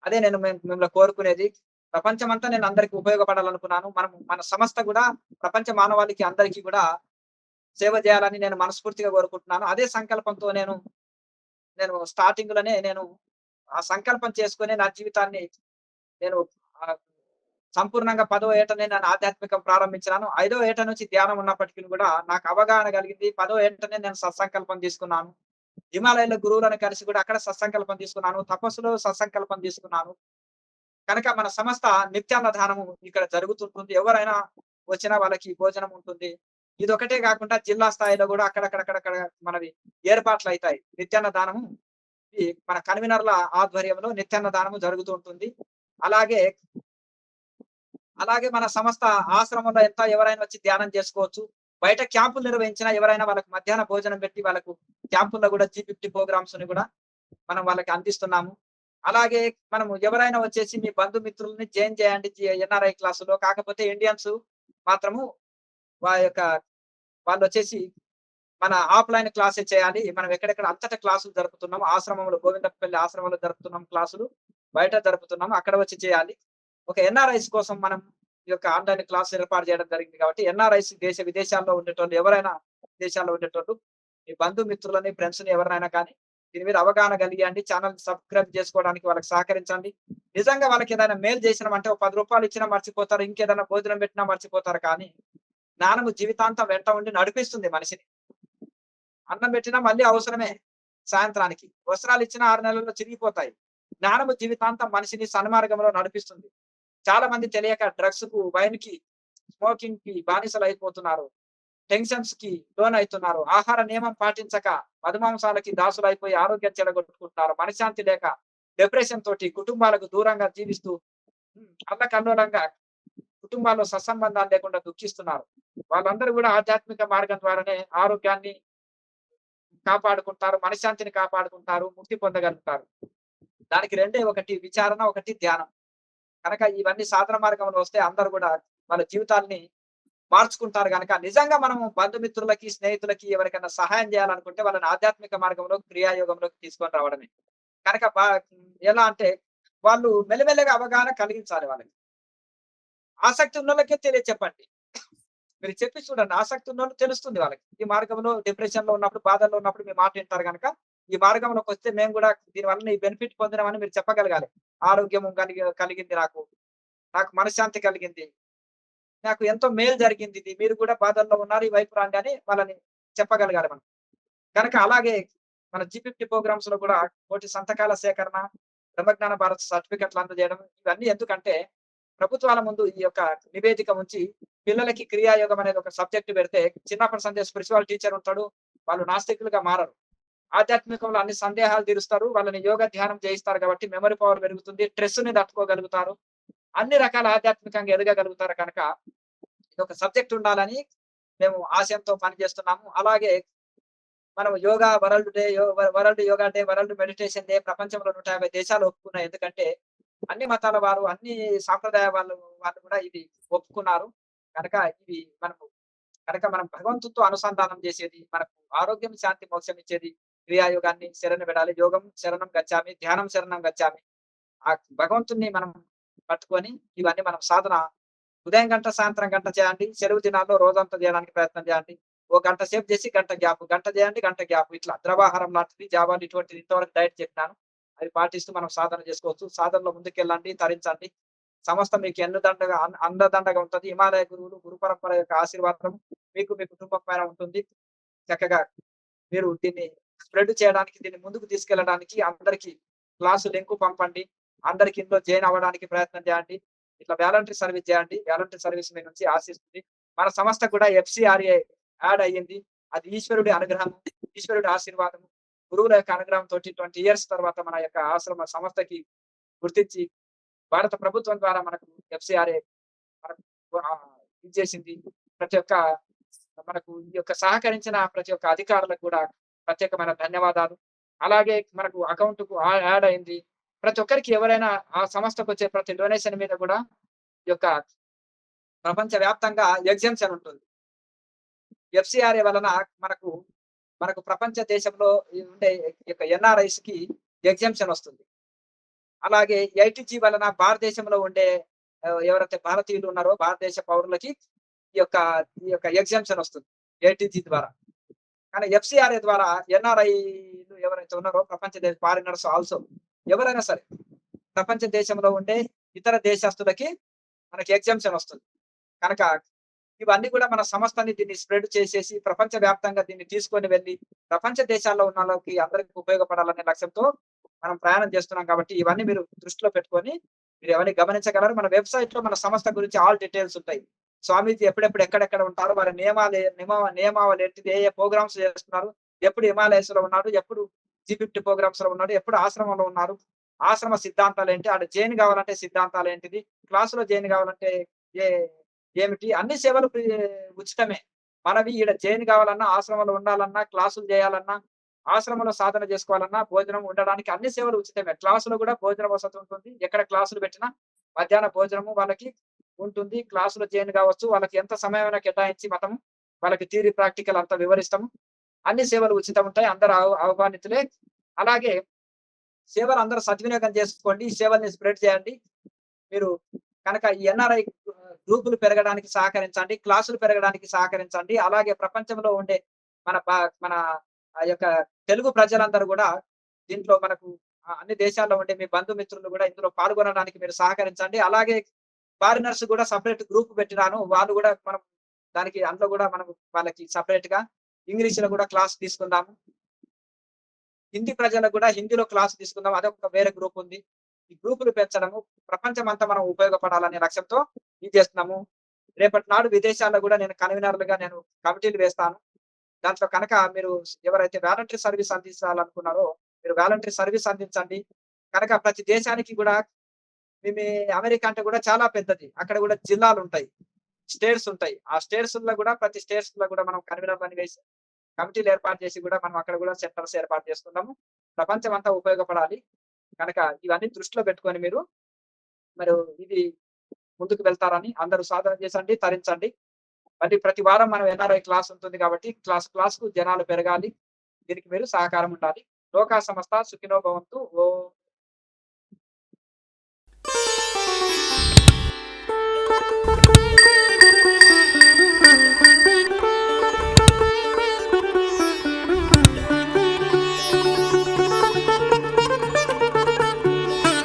అదే నేను మిమ్మల్ని కోరుకునేది. ప్రపంచమంతా నేను అందరికి ఉపయోగపడాలనుకున్నాను. మన సంస్థ కూడా ప్రపంచ మానవాళికి అందరికీ కూడా సేవ చేయాలని నేను మనస్ఫూర్తిగా కోరుకుంటున్నాను. అదే సంకల్పంతో నేను స్టార్టింగ్‌లోనే ఆ సంకల్పం చేసుకొని నా జీవితాన్ని నేను ఆహ్, సంపూర్ణంగా 10వ ఏటనే నేను ఆధ్యాత్మికం ప్రారంభించినాను. 5వ ఏట నుంచి ధ్యానం ఉన్నప్పటికి కూడా నాకు అవగాహన కలిగింది. 10వ ఏటనే నేను సత్సంకల్పం తీసుకున్నాను. హిమాలయాల గురువులను కలిసి కూడా అక్కడ సత్సంకల్పం తీసుకున్నాను. తపస్సులో సత్సంకల్పం తీసుకున్నాను. కనుక మన సంస్థ నిత్యాన్నదానము ఇక్కడ జరుగుతుంటుంది. ఎవరైనా వచ్చినా వాళ్ళకి భోజనం ఉంటుంది. ఇదొకటే కాకుండా జిల్లా స్థాయిలో కూడా అక్కడక్కడ మనవి ఏర్పాట్లయితాయి. నిత్యాన్నదానము ఇది మన కన్వీనర్‌ల ఆధ్వర్యంలో నిత్యాన్నదానము జరుగుతూ ఉంటుంది. అలాగే, అలాగే మన సంస్థ ఆశ్రమంలో ఎవరైనా వచ్చి ధ్యానం చేసుకోవచ్చు. బయట క్యాంపులు నిర్వహించినా ఎవరైనా వాళ్ళకి మధ్యాహ్న భోజనం పెట్టి వాళ్ళకు క్యాంపుల్లో కూడా G50 ప్రోగ్రామ్స్‌ని కూడా మనం వాళ్ళకి అందిస్తున్నాము. అలాగే మనము ఎవరైనా వచ్చేసి మీ బంధుమిత్రుల్ని జాయిన్ చేయండి ఎన్ఆర్ఐ క్లాసులో. కాకపోతే ఇండియన్స్ మాత్రము వా యొక్క వాళ్ళొచ్చేసి మన ఆఫ్‌లైన్ క్లాసే చేయాలి. మనం ఎక్కడెక్కడ అంతటా క్లాసులు జరుపుతున్నాం. ఆశ్రమంలో గోవిందపల్లి ఆశ్రమంలో జరుపుతున్నాం క్లాసులు. బయట జరుపుతున్నాం. అక్కడ వచ్చి చేయాలి. ఒక ఎన్ఆర్ఐస్ కోసం మనం ఈ యొక్క ఆన్‌లైన్ క్లాస్ ఏర్పాటు చేయడం జరిగింది కాబట్టి ఎన్ఆర్ఐస్ విదేశాల్లో ఉండేటోళ్ళు ఎవరైనా విదేశాల్లో ఉండేటోళ్ళు మీ బంధుమిత్రులని, ఫ్రెండ్స్‌ని ఎవరినైనా కానీ దీని మీద అవగాహన కలిగియండి. ఛానెల్ సబ్‌స్క్రైబ్ చేసుకోవడానికి వాళ్ళకి సహకరించండి. నిజంగా వాళ్ళకి ఏదైనా మేలు చేసినామంటే ఒక రూ. 10 ఇచ్చినా మర్చిపోతారు. ఇంకేదైనా భోజనం పెట్టినా మర్చిపోతారు కానీ జ్ఞానము జీవితాంతం వెంట ఉండి నడిపిస్తుంది మనిషిని. అన్నం పెట్టినా మళ్ళీ అవసరమే సాయంత్రానికి. వస్త్రాలిచ్చినా 6 నెలల్లో చిరిగిపోతాయి. జ్ఞానము జీవితాంతం మనిషిని సన్మార్గంలో నడిపిస్తుంది. చాలా మంది తెలియక డ్రగ్స్‌కు, వైన్‌కి, స్మోకింగ్‌కి బానిసలైపోతున్నారు. టెన్షన్స్‌కి లోనైతున్నారు. ఆహార నియమం పాటించక మధుమాంసాలకి దాసులైపోయి ఆరోగ్యం చెడగొట్టుకుంటున్నారు. మనశ్శాంతి లేక డిప్రెషన్ తోటి కుటుంబాలకు దూరంగా జీవిస్తూ అల్లకల్లోలంగా కుటుంబాల్లో సత్సంబంధాలు లేకుండా దుఃఖిస్తున్నారు. వాళ్ళందరూ కూడా ఆధ్యాత్మిక మార్గం ద్వారానే ఆరోగ్యాన్ని కాపాడుకుంటారు. మనశ్శాంతిని కాపాడుకుంటారు. ముక్తి పొందగలుగుతారు. దానికి రెండే ఒకటి విచారణ, ఒకటి ధ్యానం. కనుక ఇవన్నీ సాధన మార్గంలో వస్తే అందరూ కూడా వాళ్ళ జీవితాల్ని మార్చుకుంటారు గనక నిజంగా మనము బంధుమిత్రులకి, స్నేహితులకి ఎవరికైనా సహాయం చేయాలనుకుంటే వాళ్ళని ఆధ్యాత్మిక మార్గంలో, క్రియాయోగంలోకి తీసుకొని రావడమే. కనుక ఎలా అంటే వాళ్ళు మెల్లిమెల్లిగా అవగాహన కలిగించాలి వాళ్ళకి. ఆసక్తి ఉన్నోళ్ళకే చెప్పండి. మీరు చెప్పి చూడండి. ఆసక్తి ఉన్నోళ్ళు తెలుస్తుంది వాళ్ళకి. ఈ మార్గంలో డిప్రెషన్‌లో ఉన్నప్పుడు, బాధల్లో ఉన్నప్పుడు మీ మాట వింటారు గనక, ఈ మార్గంలోకొస్తే మేము గూడా దీని వలన ఈ బెనిఫిట్ పొందినామని మీరు చెప్పగలగాలి. ఆరోగ్యము కలిగింది నాకు. నాకు మనశ్శాంతి కలిగింది. నాకు ఎంతో మేలు జరిగింది ఇది. మీరు కూడా బాధల్లో ఉన్నారు. ఈ వైపు రండి అని వాళ్ళని చెప్పగలగాలి మనం. కనుక అలాగే మన G50 ప్రోగ్రామ్స్‌లో కూడా కోటి సంతకాల సేకరణ, బ్రహ్మజ్ఞాన భారత్ సర్టిఫికెట్‌లు అందజేయడం ఇవన్నీ ఎందుకంటే, ప్రభుత్వాల ముందు ఈ యొక్క నివేదిక ఉంచి పిల్లలకి క్రియాయోగం అనేది ఒక సబ్జెక్ట్ పెడితే చిన్నప్పటి సందే స్పిరిచువల్ టీచర్ ఉంటాడు. వాళ్ళు నాస్తికులుగా మారరు. ఆధ్యాత్మికంలో అన్ని సందేహాలు తీరుస్తారు. వాళ్ళని యోగా ధ్యానం చేయిస్తారు కాబట్టి మెమరీ పవర్ పెరుగుతుంది. స్ట్రెస్‌ని తట్టుకోగలుగుతారు. అన్ని రకాల ఆధ్యాత్మికంగా ఎదగగలుగుతారు కనుక ఇదొక సబ్జెక్ట్ ఉండాలని మేము ఆశయంతో పనిచేస్తున్నాము. అలాగే మనం yoga world day, world yoga day, world meditation day ప్రపంచంలో 150 దేశాలు ఒప్పుకున్నాయి. ఎందుకంటే అన్ని మతాల వారు, అన్ని సాంప్రదాయ వాళ్ళు కూడా ఇది ఒప్పుకున్నారు. కనుక ఇవి మనం భగవంతుడితో అనుసంధానం చేసేది, మనకు ఆరోగ్యం, శాంతి, మోక్షం ఇచ్చేది క్రియాయోగాన్ని శరణు విడాలి. యోగం శరణం గచ్చామి, ధ్యానం శరణం గచ్చామి. ఆ భగవంతుడిని మనం పట్టుకొని ఇవన్నీ మనం సాధన ఉదయం గంట, సాయంత్రం గంట చేయండి. సెలవు దినాల్లో రోజంతా చేయడానికి ప్రయత్నం చేయండి. ఓ గంట సేపు చేసి గంట గ్యాప్, గంట చేయండి, గంట గ్యాప్ ఇట్లా ద్రవాహారం లాంటిది, జావాలు ఇటువంటిది ఇంతవరకు డైట్ చెప్పినాను. అది పాటిస్తూ మనం సాధన చేసుకోవచ్చు. సాధనలో ముందుకెళ్ళండి, తరించండి. సంస్థ మీకు అండదండగా ఉంటది. హిమాలయ గురువులు, గురు పరంపర యొక్క ఆశీర్వాదం మీకు, మీ కుటుంబం పైన ఉంటుంది. చక్కగా మీరు దీన్ని స్ప్రెడ్ చేయడానికి, దీన్ని ముందుకు తీసుకెళ్ళడానికి అందరికి క్లాసు లింక్ పంపండి. అందరికి ఇందులో జాయిన్ అవ్వడానికి ప్రయత్నం చేయండి. ఇట్లా వాలంటరీ సర్వీస్ చేయండి. వాలంటరీ సర్వీస్ మీ నుంచి ఆశిస్తుంది. మన సంస్థ కూడా FCRA యాడ్ అయ్యింది. అది ఈశ్వరుడి అనుగ్రహం, ఈశ్వరుడి ఆశీర్వాదం, గురువుల యొక్క అనుగ్రహంతో 20 ఇయర్స్ తర్వాత మన యొక్క ఆశ్రమ సంస్థకి గుర్తించి భారత ప్రభుత్వం ద్వారా మనకు FCRA మనకు ఇచ్చేసింది. ప్రతి ఒక్క మనకు ఈ యొక్క సహకరించిన ప్రతి ఒక్క అధికారులకు కూడా ప్రత్యేకమైన ధన్యవాదాలు. అలాగే మనకు అకౌంట్‌కు యాడ్ అయింది. ప్రతి ఒక్కరికి ఎవరైనా ఆ సంస్థకు వచ్చే ప్రతి డొనేషన్ మీద కూడా ఈ యొక్క ప్రపంచ వ్యాప్తంగా ఎగ్జామ్షన్ ఉంటుంది. FCRA వలన మనకు ప్రపంచ దేశంలో ఉండే ఈ యొక్క NRIస్‌కి ఎగ్జామ్షన్ వస్తుంది. అలాగే ITG వలన భారతదేశంలో ఉండే ఎవరైతే భారతీయులు ఉన్నారో భారతదేశ పౌరులకి ఈ యొక్క ఈ యొక్క ఎగ్జామ్షన్ వస్తుంది ఏటీజీ ద్వారా. కానీ ఎఫ్సిఆర్ఏ ద్వారా ఎన్ఆర్ఐలు ఎవరైతే ఉన్నారో ప్రపంచ దేశ ఫారినర్స్ ఆల్సో ఎవరైనా సరే ప్రపంచ దేశంలో ఉండే ఇతర దేశస్తులకి మనకి ఎగ్జామ్షన్ వస్తుంది. కనుక ఇవన్నీ కూడా మన సంస్థని దీన్ని స్ప్రెడ్ చేసేసి ప్రపంచ వ్యాప్తంగా దీన్ని తీసుకొని వెళ్ళి ప్రపంచ దేశాల్లో ఉన్న వాళ్ళకి అందరికి ఉపయోగపడాలనే లక్ష్యంతో మనం ప్రయాణం చేస్తున్నాం. కాబట్టి ఇవన్నీ మీరు దృష్టిలో పెట్టుకొని మీరు ఎవరిని గమనించగలరు. మన వెబ్సైట్ లో మన సంస్థ గురించి ఆల్ డీటెయిల్స్ ఉంటాయి. స్వామీజీ ఎప్పుడెప్పుడు ఎక్కడెక్కడ ఉంటారు, వారి నియమావళి ఏంటిది, ఏ ప్రోగ్రామ్స్ చేస్తున్నారు, ఎప్పుడు హిమాలయస్ లో ఉన్నాడు, ఎప్పుడు G50 ప్రోగ్రామ్స్ లో ఉన్నాడు, ఎప్పుడు ఆశ్రమంలో ఉన్నారు, ఆశ్రమ సిద్ధాంతాలు ఏంటి, ఆడ జైన్ కావాలంటే సిద్ధాంతాలు ఏంటిది, క్లాసులో జైన్ కావాలంటే ఏ ఏమిటి, అన్ని సేవలు ఉచితమే. మనవి ఈడ జైన్ కావాలన్నా, ఆశ్రమంలో ఉండాలన్నా, క్లాసులు చేయాలన్నా, ఆశ్రమంలో సాధన చేసుకోవాలన్నా, భోజనం ఉండడానికి అన్ని సేవలు ఉచితమే. క్లాసులో కూడా భోజన వసతి ఉంటుంది. ఎక్కడ క్లాసులు పెట్టినా మధ్యాహ్న భోజనము వాళ్ళకి ఉంటుంది. క్లాసులో జైన్ కావచ్చు, వాళ్ళకి ఎంత సమయమైనా కేటాయించి వాళ్ళకి థియరీ ప్రాక్టికల్ అంతా వివరిస్తాము. అన్ని సేవలు ఉచితం ఉంటాయి. అందరూ ఆహ్వానితులే. అలాగే సేవలు అందరూ సద్వినియోగం చేసుకోండి. ఈ సేవల్ని స్ప్రెడ్ చేయండి. మీరు కనుక ఈ ఎన్ఆర్ఐ గ్రూపులు పెరగడానికి సహకరించండి, క్లాసులు పెరగడానికి సహకరించండి. అలాగే ప్రపంచంలో ఉండే మన ఆ యొక్క తెలుగు ప్రజలందరూ కూడా దీంట్లో మనకు అన్ని దేశాల్లో ఉండే మీ బంధుమిత్రులు కూడా ఇందులో పాల్గొనడానికి మీరు సహకరించండి. అలాగే ఫారినర్స్ కూడా సెపరేట్ గ్రూప్ పెట్టినాను. వాళ్ళు కూడా అందులో కూడా మనం వాళ్ళకి సెపరేట్ గా ఇంగ్లీష్ లో కూడా క్లాస్ తీసుకుందాము. హిందీ ప్రజలకు కూడా హిందీలో క్లాస్ తీసుకుందాం. అదొక వేరే గ్రూప్ ఉంది. ఈ గ్రూపులు పెంచడము ప్రపంచం అంతా మనం ఉపయోగపడాలనే లక్ష్యంతో ఇది చేస్తున్నాము. రేపటి నాడు విదేశాల్లో కూడా నేను కన్వీనర్లుగా నేను కమిటీలు వేస్తాను. దాంట్లో కనుక మీరు ఎవరైతే వాలంటరీ సర్వీస్ అందించాలనుకున్నారో మీరు వాలంటరీ సర్వీస్ అందించండి. కనుక ప్రతి దేశానికి కూడా మీ అమెరికా అంటే కూడా చాలా పెద్దది. అక్కడ కూడా జిల్లాలు ఉంటాయి, స్టేట్స్ ఉంటాయి. ఆ స్టేట్స్ లో కూడా ప్రతి స్టేట్స్ లో కూడా మనం కన్వీనర్లను వేసి కమిటీలు ఏర్పాటు చేసి కూడా మనం అక్కడ కూడా సెంటర్స్ ఏర్పాటు చేస్తున్నాము. ప్రపంచం అంతా ఉపయోగపడాలి. కనుక ఇవన్నీ దృష్టిలో పెట్టుకొని మరి ఇది ముందుకు వెళ్తారని అందరూ సాధన చేసండి, తరించండి. మరి ప్రతి వారం మనం ఎన్ఆర్ఐ క్లాస్ ఉంటుంది కాబట్టి క్లాస్ కు జనాలు పెరగాలి. దీనికి మీరు సహకారం ఉండాలి. లోకా సమస్త సుఖినో భవంతు. ఓం